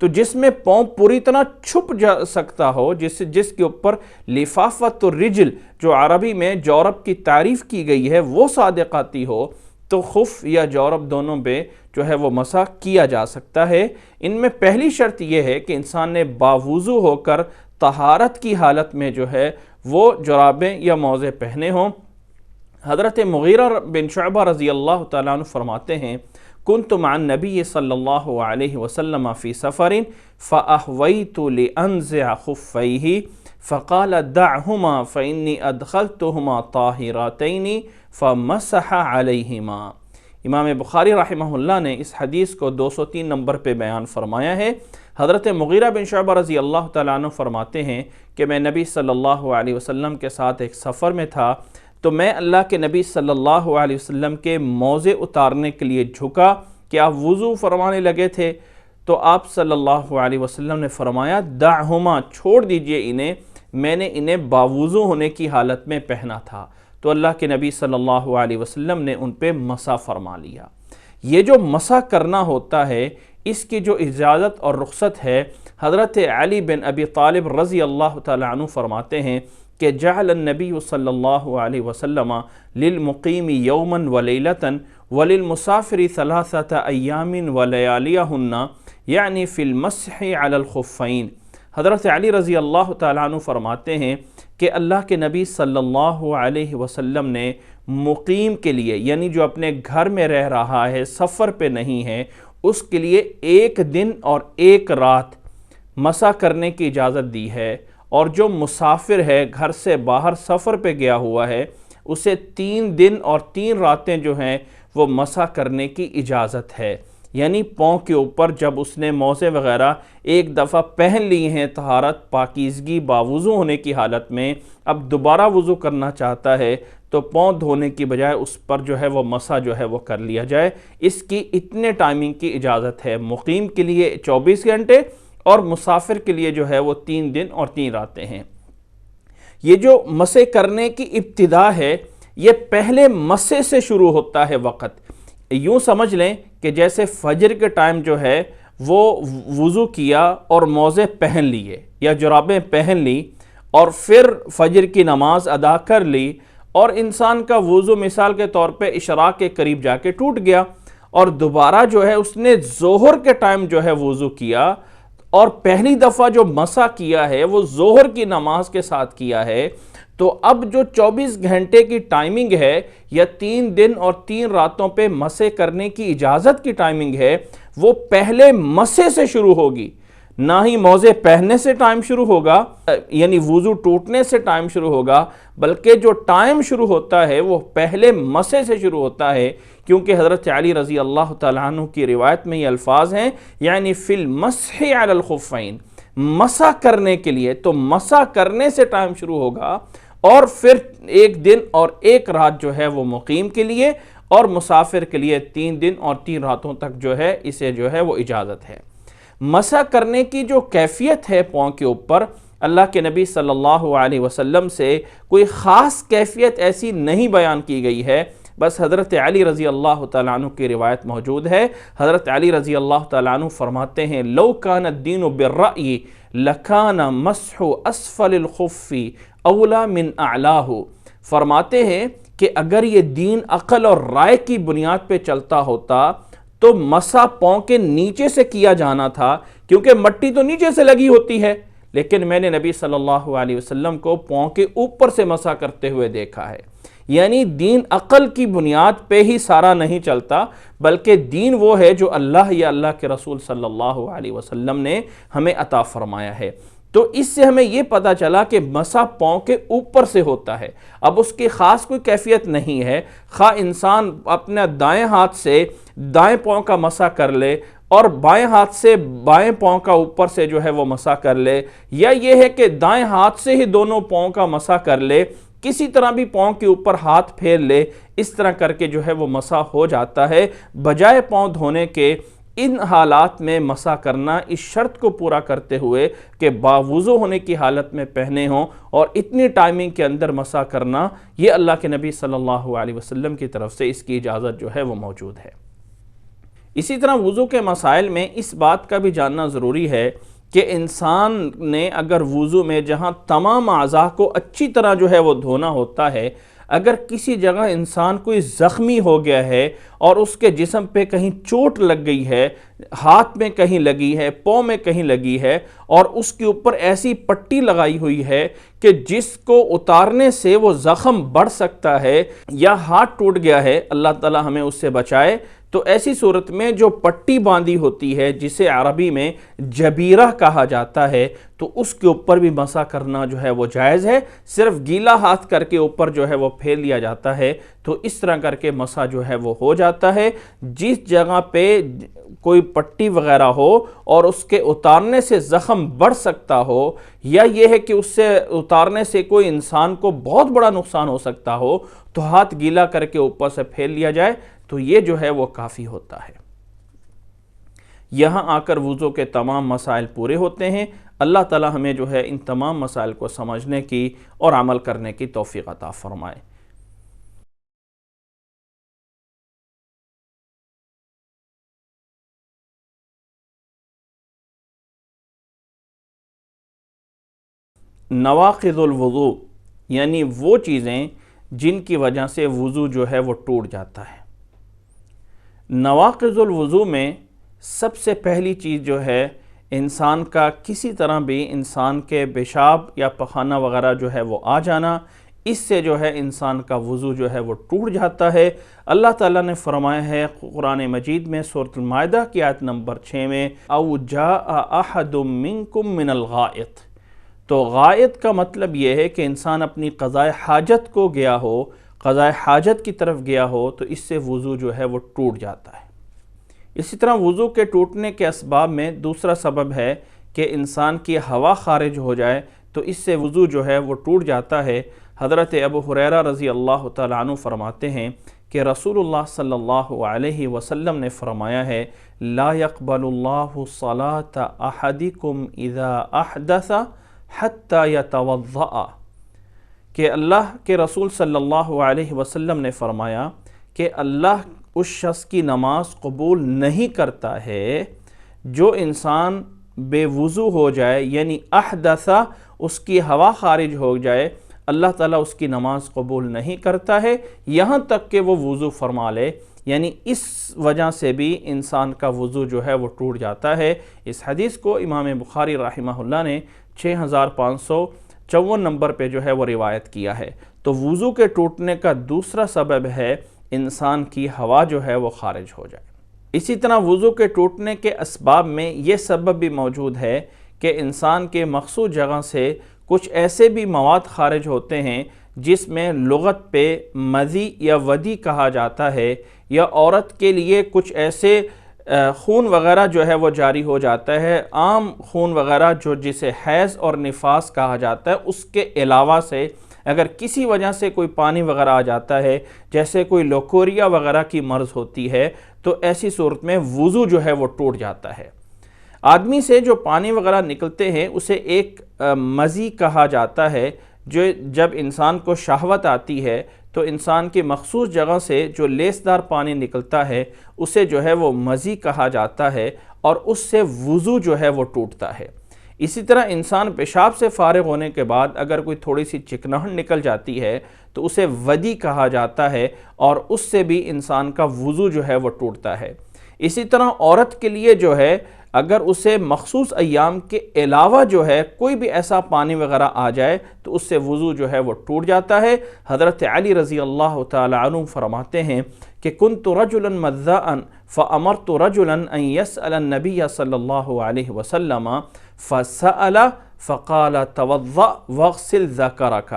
تو جس میں پاؤں پوری طرح چھپ جا سکتا ہو، جس کے اوپر لفافت الرجل جو عربی میں جورب کی تعریف کی گئی ہے وہ صادق آتی ہو، تو خف یا جورب دونوں پہ جو ہے وہ مسح کیا جا سکتا ہے۔ ان میں پہلی شرط یہ ہے کہ انسان نے باوضو ہو کر طہارت کی حالت میں جو ہے وہ جرابیں یا موزے پہنے ہوں۔ حضرت مغیرہ بن شعبہ رضی اللہ تعالیٰ عنہ فرماتے ہیں كنت مع النبي صلی اللہ علیہ وسلم فی سفر فأہویت لأنزع خفیہ فقال دعہما فإنی ادخلتہما طاہراتین فمسح علیہما۔ امام بخاری رحمہ اللہ نے اس حدیث کو 203 نمبر پہ بیان فرمایا ہے۔ حضرت مغیرہ بن شعبہ رضی اللہ تعالیٰ عنہ فرماتے ہیں کہ میں نبی صلی اللہ علیہ وسلم کے ساتھ ایک سفر میں تھا، تو میں اللہ کے نبی صلی اللہ علیہ وسلم کے موزے اتارنے کے لیے جھکا کہ آپ وضو فرمانے لگے تھے، تو آپ صلی اللہ علیہ وسلم نے فرمایا دعہما، چھوڑ دیجئے انہیں، میں نے انہیں باوضو ہونے کی حالت میں پہنا تھا۔ تو اللہ کے نبی صلی اللہ علیہ وسلم نے ان پہ مسح فرما لیا۔ یہ جو مسح کرنا ہوتا ہے اس کی جو اجازت اور رخصت ہے، حضرت علی بن ابی طالب رضی اللہ تعالی عنہ فرماتے ہیں کہ جعل النبی صلی اللہ علیہ وسلم للمقیم یوما ولیلتا وللمسافر ثلاثة ایام ولیالیہن یعنی فی المسح علی الخفین۔ حضرت علی رضی اللہ تعالیٰ عنہ فرماتے ہیں کہ اللہ کے نبی صلی اللہ علیہ وسلم نے مقیم کے لیے، یعنی جو اپنے گھر میں رہ رہا ہے، سفر پہ نہیں ہے، اس کے لیے 1 دن اور 1 رات مسح کرنے کی اجازت دی ہے، اور جو مسافر ہے، گھر سے باہر سفر پہ گیا ہوا ہے، اسے 3 دن اور 3 راتیں جو ہیں وہ مسح کرنے کی اجازت ہے۔ یعنی پاؤں کے اوپر جب اس نے موزے وغیرہ ایک دفعہ پہن لی ہیں طہارت پاکیزگی باوضو ہونے کی حالت میں، اب دوبارہ وضو کرنا چاہتا ہے تو پاؤں دھونے کی بجائے اس پر جو ہے وہ مسح جو ہے وہ کر لیا جائے۔ اس کی اتنے ٹائمنگ کی اجازت ہے، مقیم کے لیے 24 گھنٹے اور مسافر کے لیے جو ہے وہ 3 دن اور 3 راتیں ہیں۔ یہ جو مسح کرنے کی ابتدا ہے یہ پہلے مسح سے شروع ہوتا ہے وقت۔ یوں سمجھ لیں کہ جیسے فجر کے ٹائم جو ہے وہ وضو کیا اور موزے پہن لیے یا جرابیں پہن لی اور پھر فجر کی نماز ادا کر لی، اور انسان کا وضو مثال کے طور پہ اشراق کے قریب جا کے ٹوٹ گیا، اور دوبارہ جو ہے اس نے ظہر کے ٹائم جو ہے وضو کیا، اور پہلی دفعہ جو مسح کیا ہے وہ ظہر کی نماز کے ساتھ کیا ہے، تو اب جو 24 گھنٹے کی ٹائمنگ ہے یا 3 دن اور 3 راتوں پہ مسح کرنے کی اجازت کی ٹائمنگ ہے، وہ پہلے مسح سے شروع ہوگی، نہ ہی موزے پہننے سے ٹائم شروع ہوگا، یعنی وضو ٹوٹنے سے ٹائم شروع ہوگا، بلکہ جو ٹائم شروع ہوتا ہے وہ پہلے مسح سے شروع ہوتا ہے، کیونکہ حضرت علی رضی اللہ تعالیٰ عنہ کی روایت میں یہ الفاظ ہیں، یعنی فی المسح علی الخفین، مسح کرنے کے لیے، تو مسح کرنے سے ٹائم شروع ہوگا، اور پھر ایک دن اور ایک رات جو ہے وہ مقیم کے لیے، اور مسافر کے لیے 3 دن اور 3 راتوں تک جو ہے اسے جو ہے وہ اجازت ہے۔ مسح کرنے کی جو کیفیت ہے پاؤں کے اوپر، اللہ کے نبی صلی اللہ علیہ وسلم سے کوئی خاص کیفیت ایسی نہیں بیان کی گئی ہے، بس حضرت علی رضی اللہ تعالیٰ عنہ کی روایت موجود ہے۔ حضرت علی رضی اللہ تعالیٰ عنہ فرماتے ہیں لو کان الدین بالرأی لکان مسح اسفل الخف اولا من اعلاہ، فرماتے ہیں کہ اگر یہ دین عقل اور رائے کی بنیاد پہ چلتا ہوتا تو مسح پاؤں کے نیچے سے کیا جانا تھا، کیونکہ مٹی تو نیچے سے لگی ہوتی ہے، لیکن میں نے نبی صلی اللہ علیہ وسلم کو پاؤں کے اوپر سے مسح کرتے ہوئے دیکھا ہے۔ یعنی دین عقل کی بنیاد پہ ہی سارا نہیں چلتا، بلکہ دین وہ ہے جو اللہ یا اللہ کے رسول صلی اللہ علیہ وسلم نے ہمیں عطا فرمایا ہے۔ تو اس سے ہمیں یہ پتہ چلا کہ مسح پاؤں کے اوپر سے ہوتا ہے۔ اب اس کی خاص کوئی کیفیت نہیں ہے، خواہ انسان اپنے دائیں ہاتھ سے دائیں پاؤں کا مسح کر لے اور بائیں ہاتھ سے بائیں پاؤں کا اوپر سے جو ہے وہ مسح کر لے، یا یہ ہے کہ دائیں ہاتھ سے ہی دونوں پاؤں کا مسح کر لے، کسی طرح بھی پاؤں کے اوپر ہاتھ پھیر لے، اس طرح کر کے جو ہے وہ مسح ہو جاتا ہے، بجائے پاؤں دھونے کے ان حالات میں مسح کرنا اس شرط کو پورا کرتے ہوئے کہ باوضو ہونے کی حالت میں پہنے ہوں، اور اتنی ٹائمنگ کے اندر مسح کرنا، یہ اللہ کے نبی صلی اللہ علیہ وسلم کی طرف سے اس کی اجازت جو ہے وہ موجود ہے۔ اسی طرح وضو کے مسائل میں اس بات کا بھی جاننا ضروری ہے کہ انسان نے اگر وضو میں جہاں تمام اعضاء کو اچھی طرح جو ہے وہ دھونا ہوتا ہے، اگر کسی جگہ انسان کوئی زخمی ہو گیا ہے اور اس کے جسم پہ کہیں چوٹ لگ گئی ہے، ہاتھ میں کہیں لگی ہے، پاؤں میں کہیں لگی ہے، اور اس کے اوپر ایسی پٹی لگائی ہوئی ہے کہ جس کو اتارنے سے وہ زخم بڑھ سکتا ہے، یا ہاتھ ٹوٹ گیا ہے، اللہ تعالی ہمیں اس سے بچائے، تو ایسی صورت میں جو پٹی باندھی ہوتی ہے جسے عربی میں جبیرہ کہا جاتا ہے، تو اس کے اوپر بھی مسح کرنا جو ہے وہ جائز ہے۔ صرف گیلا ہاتھ کر کے اوپر جو ہے وہ پھیر لیا جاتا ہے، تو اس طرح کر کے مسح جو ہے وہ ہو جاتا ہے۔ جس جگہ پہ کوئی پٹی وغیرہ ہو اور اس کے اتارنے سے زخم بڑھ سکتا ہو، یا یہ ہے کہ اس سے اتارنے سے کوئی انسان کو بہت بڑا نقصان ہو سکتا ہو، تو ہاتھ گیلا کر کے اوپر سے پھیر لیا جائے تو یہ جو ہے وہ کافی ہوتا ہے۔ یہاں آ کر وضو کے تمام مسائل پورے ہوتے ہیں۔ اللہ تعالی ہمیں جو ہے ان تمام مسائل کو سمجھنے کی اور عمل کرنے کی توفیق عطا فرمائے۔ نواقض الوضو یعنی وہ چیزیں جن کی وجہ سے وضو جو ہے وہ ٹوٹ جاتا ہے۔ نواقض الوضو میں سب سے پہلی چیز جو ہے انسان کا کسی طرح بھی انسان کے پیشاب یا پخانہ وغیرہ جو ہے وہ آ جانا، اس سے جو ہے انسان کا وضو جو ہے وہ ٹوٹ جاتا ہے۔ اللہ تعالیٰ نے فرمایا ہے قرآن مجید میں سورۃ المائدہ کی آیت نمبر 6 میں او جاء احد منکم من الغائط، تو غائط کا مطلب یہ ہے کہ انسان اپنی قضائے حاجت کو گیا ہو، قضائے حاجت کی طرف گیا ہو، تو اس سے وضو جو ہے وہ ٹوٹ جاتا ہے۔ اسی طرح وضو کے ٹوٹنے کے اسباب میں دوسرا سبب ہے کہ انسان کی ہوا خارج ہو جائے، تو اس سے وضو جو ہے وہ ٹوٹ جاتا ہے۔ حضرت ابو ہریرہ رضی اللہ تعالیٰ عنہ فرماتے ہیں کہ رسول اللہ صلی اللہ علیہ وسلم نے فرمایا ہے لا يقبل اللہ صلاة احدکم اذا احدث حتی یتوضأ، کہ اللہ کے رسول صلی اللہ علیہ وسلم نے فرمایا کہ اللہ اس شخص کی نماز قبول نہیں کرتا ہے جو انسان بے وضو ہو جائے، یعنی احدثہ اس کی ہوا خارج ہو جائے، اللہ تعالیٰ اس کی نماز قبول نہیں کرتا ہے یہاں تک کہ وہ وضو فرما لے۔ یعنی اس وجہ سے بھی انسان کا وضو جو ہے وہ ٹوٹ جاتا ہے۔ اس حدیث کو امام بخاری رحمہ اللہ نے 6554 نمبر پہ جو ہے وہ روایت کیا ہے۔ تو وضو کے ٹوٹنے کا دوسرا سبب ہے انسان کی ہوا جو ہے وہ خارج ہو جائے۔ اسی طرح وضو کے ٹوٹنے کے اسباب میں یہ سبب بھی موجود ہے کہ انسان کے مخصوص جگہ سے کچھ ایسے بھی مواد خارج ہوتے ہیں جس میں لغت پہ مذی یا ودی کہا جاتا ہے، یا عورت کے لیے کچھ ایسے خون وغیرہ جو ہے وہ جاری ہو جاتا ہے، عام خون وغیرہ جسے حیض اور نفاس کہا جاتا ہے، اس کے علاوہ سے اگر کسی وجہ سے کوئی پانی وغیرہ آ جاتا ہے، جیسے کوئی لوکوریا وغیرہ کی مرض ہوتی ہے، تو ایسی صورت میں وضو جو ہے وہ ٹوٹ جاتا ہے۔ آدمی سے جو پانی وغیرہ نکلتے ہیں اسے ایک مزی کہا جاتا ہے، جو جب انسان کو شہوت آتی ہے تو انسان کی مخصوص جگہ سے جو لیسدار پانی نکلتا ہے اسے جو ہے وہ مزی کہا جاتا ہے، اور اس سے وضو جو ہے وہ ٹوٹتا ہے۔ اسی طرح انسان پیشاب سے فارغ ہونے کے بعد اگر کوئی تھوڑی سی چکناہٹ نکل جاتی ہے تو اسے ودی کہا جاتا ہے، اور اس سے بھی انسان کا وضو جو ہے وہ ٹوٹتا ہے۔ اسی طرح عورت کے لیے جو ہے اگر اسے مخصوص ایام کے علاوہ جو ہے کوئی بھی ایسا پانی وغیرہ آ جائے تو اس سے وضو جو ہے وہ ٹوٹ جاتا ہے۔ حضرت علی رضی اللہ تعالی عنہ فرماتے ہیں کہ کنت رجلا مذاء فامرت رجلا ان يسأل النبي صلی اللہ علیہ وسلم فسأل فقال توضأ واغسل ذکرک۔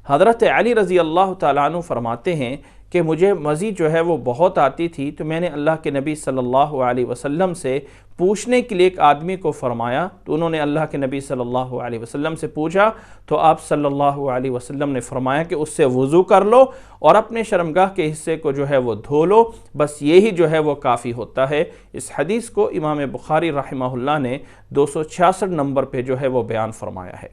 حضرت علی رضی اللہ تعالی عنہ فرماتے ہیں کہ مجھے مزید جو ہے وہ بہت آتی تھی، تو میں نے اللہ کے نبی صلی اللہ علیہ وسلم سے پوچھنے کے لیے ایک آدمی کو فرمایا، تو انہوں نے اللہ کے نبی صلی اللہ علیہ وسلم سے پوچھا، تو آپ صلی اللہ علیہ وسلم نے فرمایا کہ اس سے وضو کر لو اور اپنے شرمگاہ کے حصے کو جو ہے وہ دھو لو، بس یہی جو ہے وہ کافی ہوتا ہے۔ اس حدیث کو امام بخاری رحمہ اللہ نے 266 نمبر پہ جو ہے وہ بیان فرمایا ہے۔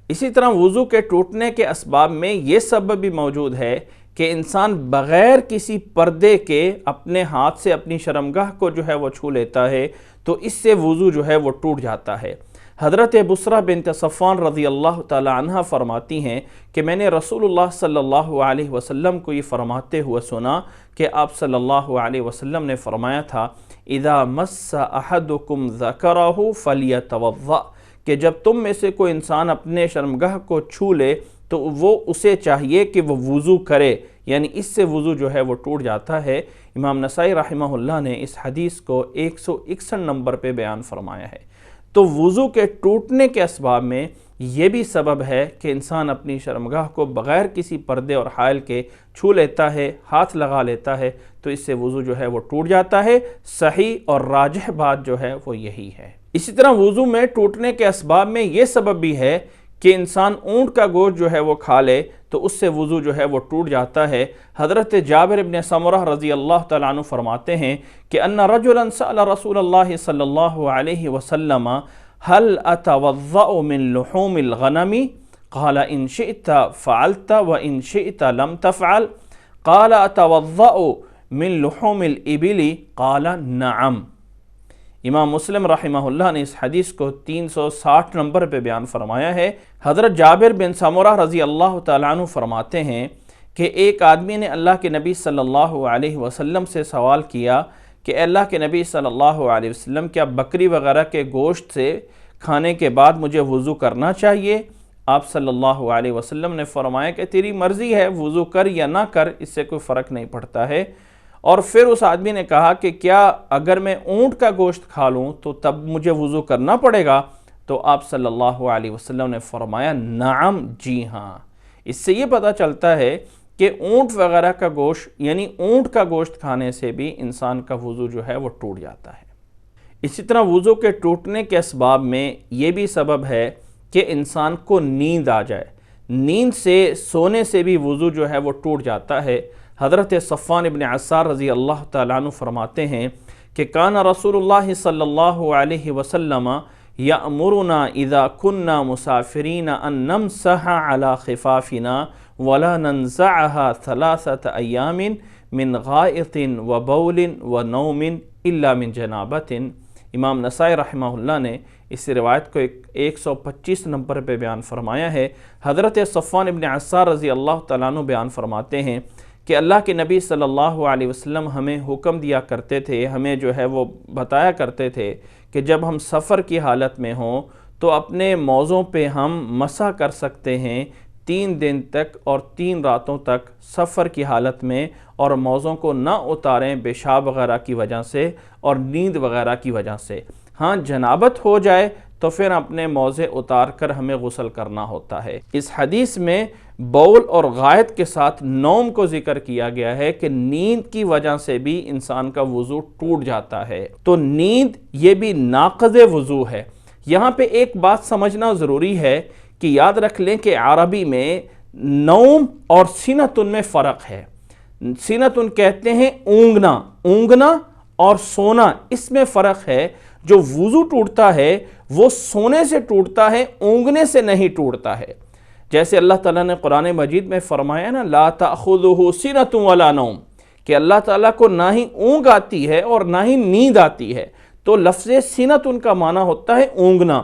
اسی طرح وضو کے ٹوٹنے کے اسباب میں یہ سبب بھی موجود ہے کہ انسان بغیر کسی پردے کے اپنے ہاتھ سے اپنی شرمگاہ کو جو ہے وہ چھو لیتا ہے، تو اس سے وضو جو ہے وہ ٹوٹ جاتا ہے۔ حضرت بصرہ بنت صفوان رضی اللہ تعالی عنہ فرماتی ہیں کہ میں نے رسول اللہ صلی اللہ علیہ وسلم کو یہ فرماتے ہوئے سنا کہ آپ صلی اللہ علیہ وسلم نے فرمایا تھا اذا مس احدکم ذکرہ فلیتوضأ، کہ جب تم میں سے کوئی انسان اپنے شرمگاہ کو چھو لے تو وہ اسے چاہیے کہ وہ وضو کرے، یعنی اس سے وضو جو ہے وہ ٹوٹ جاتا ہے۔ امام نسائی رحمہ اللہ نے اس حدیث کو 161 نمبر پہ بیان فرمایا ہے۔ تو وضو کے ٹوٹنے کے اسباب میں یہ بھی سبب ہے کہ انسان اپنی شرمگاہ کو بغیر کسی پردے اور حائل کے چھو لیتا ہے، ہاتھ لگا لیتا ہے، تو اس سے وضو جو ہے وہ ٹوٹ جاتا ہے۔ صحیح اور راجح بات جو ہے وہ یہی ہے۔ اسی طرح وضو میں ٹوٹنے کے اسباب میں یہ سبب بھی ہے کہ انسان اونٹ کا گوشت جو ہے وہ کھا لے تو اس سے وضو جو ہے وہ ٹوٹ جاتا ہے۔ حضرت جابر بن سمرہ رضی اللہ تعالیٰ عنہ فرماتے ہیں کہ ان رجلا سأل رسول اللہ صلی اللہ علیہ وسلم هل اتوضأ من لحوم الغنم قال ان شئت فعلت وان شئت لم تفعل قال اتوضأ من لحوم الابل قال نعم۔ امام مسلم رحمہ اللہ نے اس حدیث کو 360 نمبر پہ بیان فرمایا ہے۔ حضرت جابر بن سمرہ رضی اللہ تعالیٰ عنہ فرماتے ہیں کہ ایک آدمی نے اللہ کے نبی صلی اللہ علیہ وسلم سے سوال کیا کہ اللہ کے نبی صلی اللہ علیہ وسلم کیا بکری وغیرہ کے گوشت سے کھانے کے بعد مجھے وضو کرنا چاہیے؟ آپ صلی اللہ علیہ وسلم نے فرمایا کہ تیری مرضی ہے، وضو کر یا نہ کر، اس سے کوئی فرق نہیں پڑتا ہے۔ اور پھر اس آدمی نے کہا کہ کیا اگر میں اونٹ کا گوشت کھا لوں تو تب مجھے وضو کرنا پڑے گا؟ تو آپ صلی اللہ علیہ وسلم نے فرمایا نعم، جی ہاں۔ اس سے یہ پتہ چلتا ہے کہ اونٹ وغیرہ کا گوشت یعنی اونٹ کا گوشت کھانے سے بھی انسان کا وضو جو ہے وہ ٹوٹ جاتا ہے۔ اسی طرح وضو کے ٹوٹنے کے اسباب میں یہ بھی سبب ہے کہ انسان کو نیند آ جائے، نیند سے سونے سے بھی وضو جو ہے وہ ٹوٹ جاتا ہے۔ حضرت صفوان ابن عسار رضی اللہ تعالیٰ عنہ فرماتے ہیں کہ کان رسول اللہ صلی اللہ علیہ وسلم یأمرنا اذا كنا مسافرین ان نمسح على خفافنا ولا ننزعها 3 ایام من غائط وبول ونوم الا من جنابت۔ امام نسائی رحمہ اللہ نے اس روایت کو 125 نمبر پہ بیان فرمایا ہے۔ حضرت صفوان ابن عسار رضی اللہ تعالیٰ عنہ بیان فرماتے ہیں کہ اللہ کے نبی صلی اللہ علیہ وسلم ہمیں حکم دیا کرتے تھے، ہمیں جو ہے وہ بتایا کرتے تھے کہ جب ہم سفر کی حالت میں ہوں تو اپنے موزوں پہ ہم مسح کر سکتے ہیں 3 دن تک اور 3 راتوں تک سفر کی حالت میں، اور موزوں کو نہ اتاریں پیشاب وغیرہ کی وجہ سے اور نیند وغیرہ کی وجہ سے۔ ہاں جنابت ہو جائے تو پھر اپنے موزے اتار کر ہمیں غسل کرنا ہوتا ہے۔ اس حدیث میں بول اور غائط کے ساتھ نوم کو ذکر کیا گیا ہے کہ نیند کی وجہ سے بھی انسان کا وضو ٹوٹ جاتا ہے، تو نیند یہ بھی ناقض وضو ہے۔ یہاں پہ ایک بات سمجھنا ضروری ہے کہ یاد رکھ لیں کہ عربی میں نوم اور سینتن میں فرق ہے۔ سینتن کہتے ہیں اونگنا اور سونا، اس میں فرق ہے۔ جو وضو ٹوٹتا ہے وہ سونے سے ٹوٹتا ہے، اونگنے سے نہیں ٹوٹتا ہے۔ جیسے اللہ تعالیٰ نے قرآن مجید میں فرمایا نا لا تأخذہ سنۃ ولا نوم، کہ اللہ تعالیٰ کو نہ ہی اونگ آتی ہے اور نہ ہی نیند آتی ہے، تو لفظ سینت ان کا معنی ہوتا ہے اونگنا۔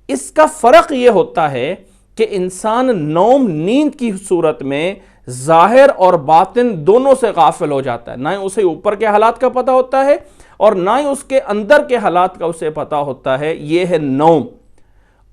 اس کا فرق یہ ہوتا ہے کہ انسان نوم نیند کی صورت میں ظاہر اور باطن دونوں سے غافل ہو جاتا ہے، نہ ہی اسے اوپر کے حالات کا پتہ ہوتا ہے اور نہ ہی اس کے اندر کے حالات کا اسے پتہ ہوتا ہے، یہ ہے نوم۔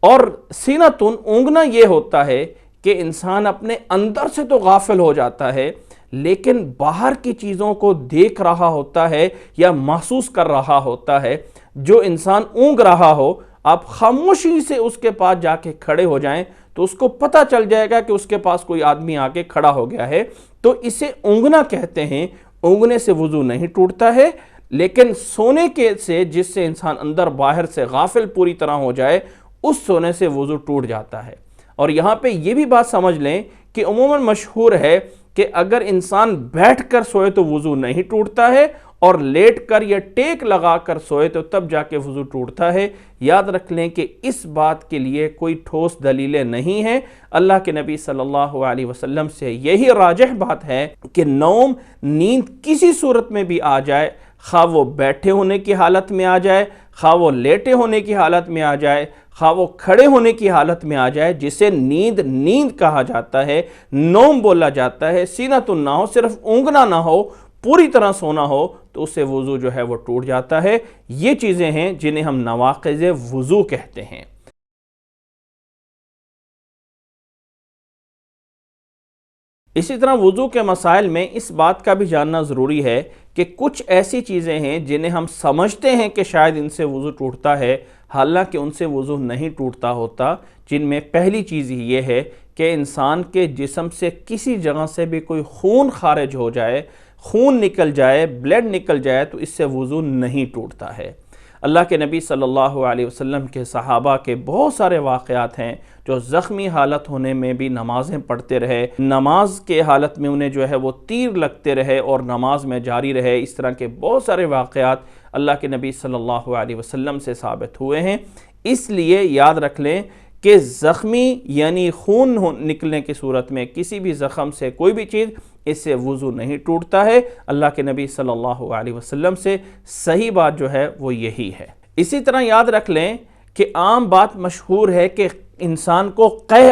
اور سینتن اونگنا یہ ہوتا ہے کہ انسان اپنے اندر سے تو غافل ہو جاتا ہے لیکن باہر کی چیزوں کو دیکھ رہا ہوتا ہے یا محسوس کر رہا ہوتا ہے۔ جو انسان اونگ رہا ہو، آپ خاموشی سے اس کے پاس جا کے کھڑے ہو جائیں تو اس کو پتہ چل جائے گا کہ اس کے پاس کوئی آدمی آ کے کھڑا ہو گیا ہے، تو اسے اونگنا کہتے ہیں۔ اونگنے سے وضو نہیں ٹوٹتا ہے، لیکن سونے کے سے جس سے انسان اندر باہر سے غافل پوری طرح ہو جائے، اس سونے سے وضو ٹوٹ جاتا ہے۔ اور یہاں پہ یہ بھی بات سمجھ لیں کہ عموماً مشہور ہے کہ اگر انسان بیٹھ کر سوئے تو وضو نہیں ٹوٹتا ہے، اور لیٹ کر یا ٹیک لگا کر سوئے تو تب جا کے وضو ٹوٹتا ہے۔ یاد رکھ لیں کہ اس بات کے لیے کوئی ٹھوس دلیلیں نہیں ہیں۔ اللہ کے نبی صلی اللہ علیہ وسلم سے یہی راجح بات ہے کہ نوم نیند کسی صورت میں بھی آ جائے، خواہ وہ بیٹھے ہونے کی حالت میں آ جائے، خواہ وہ لیٹے ہونے کی حالت میں آ جائے، خواہ وہ کھڑے ہونے کی حالت میں آ جائے، جسے نیند کہا جاتا ہے، نوم بولا جاتا ہے، سینتن نہ ہو، صرف اونگنا نہ ہو، پوری طرح سونا ہو، تو اسے وضو جو ہے وہ ٹوٹ جاتا ہے۔ یہ چیزیں ہیں جنہیں ہم نواقض وضو کہتے ہیں۔ اسی طرح وضو کے مسائل میں اس بات کا بھی جاننا ضروری ہے کہ کچھ ایسی چیزیں ہیں جنہیں ہم سمجھتے ہیں کہ شاید ان سے وضو ٹوٹتا ہے، حالانکہ ان سے وضو نہیں ٹوٹتا ہوتا، جن میں پہلی چیز یہ ہے کہ انسان کے جسم سے کسی جگہ سے بھی کوئی خون خارج ہو جائے، خون نکل جائے، بلڈ نکل جائے، تو اس سے وضو نہیں ٹوٹتا ہے۔ اللہ کے نبی صلی اللہ علیہ وسلم کے صحابہ کے بہت سارے واقعات ہیں جو زخمی حالت ہونے میں بھی نمازیں پڑھتے رہے، نماز کے حالت میں انہیں جو ہے وہ تیر لگتے رہے اور نماز میں جاری رہے۔ اس طرح کے بہت سارے واقعات اللہ کے نبی صلی اللہ علیہ وسلم سے ثابت ہوئے ہیں۔ اس لیے یاد رکھ لیں کہ زخمی یعنی خون نکلنے کی صورت میں کسی بھی زخم سے کوئی بھی چیز، اس سے وضو نہیں ٹوٹتا ہے۔ اللہ کے نبی صلی اللہ علیہ وسلم سے صحیح بات جو ہے وہ یہی ہے۔ اسی طرح یاد رکھ لیں کہ عام بات مشہور ہے کہ انسان کو قے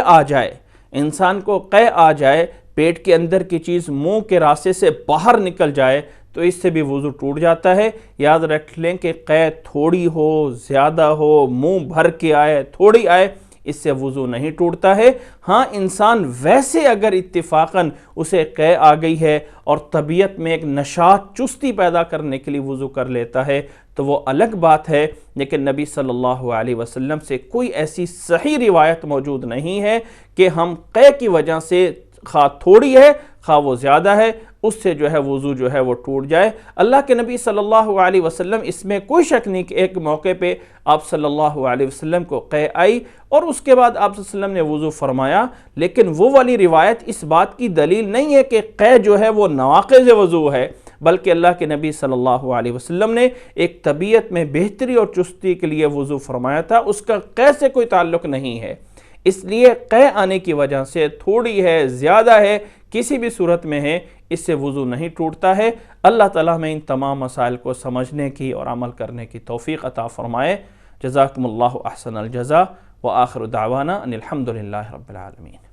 آ جائے، پیٹ کے اندر کی چیز منہ کے راستے سے باہر نکل جائے تو اس سے بھی وضو ٹوٹ جاتا ہے۔ یاد رکھ لیں کہ قے تھوڑی ہو، زیادہ ہو، منہ بھر کے آئے، تھوڑی آئے، اس سے وضو نہیں ٹوٹتا ہے۔ ہاں انسان ویسے اگر اتفاقاً اسے قے آ گئی ہے اور طبیعت میں ایک نشاط چستی پیدا کرنے کے لیے وضو کر لیتا ہے تو وہ الگ بات ہے، لیکن نبی صلی اللہ علیہ وسلم سے کوئی ایسی صحیح روایت موجود نہیں ہے کہ ہم قے کی وجہ سے خواہ تھوڑی ہے خواہ وہ زیادہ ہے، اس سے جو ہے وضو جو ہے وہ ٹوٹ جائے۔ اللہ کے نبی صلی اللہ علیہ وسلم اس میں کوئی شک نہیں کہ ایک موقع پہ آپ صلی اللہ علیہ وسلم کو قے آئی اور اس کے بعد آپ صلی اللہ علیہ وسلم نے وضو فرمایا، لیکن وہ والی روایت اس بات کی دلیل نہیں ہے کہ قے جو ہے وہ نواقض وضو ہے، بلکہ اللہ کے نبی صلی اللہ علیہ وسلم نے ایک طبیعت میں بہتری اور چستی کے لیے وضو فرمایا تھا، اس کا قے سے کوئی تعلق نہیں ہے۔ اس لیے قے آنے کی وجہ سے تھوڑی ہے، زیادہ ہے، کسی بھی صورت میں ہے، اس سے وضو نہیں ٹوٹتا ہے۔ اللہ تعالیٰ ہمیں ان تمام مسائل کو سمجھنے کی اور عمل کرنے کی توفیق عطا فرمائے۔ جزاکم اللہ احسن الجزا وآخر دعوانا ان الحمد للہ رب العالمین۔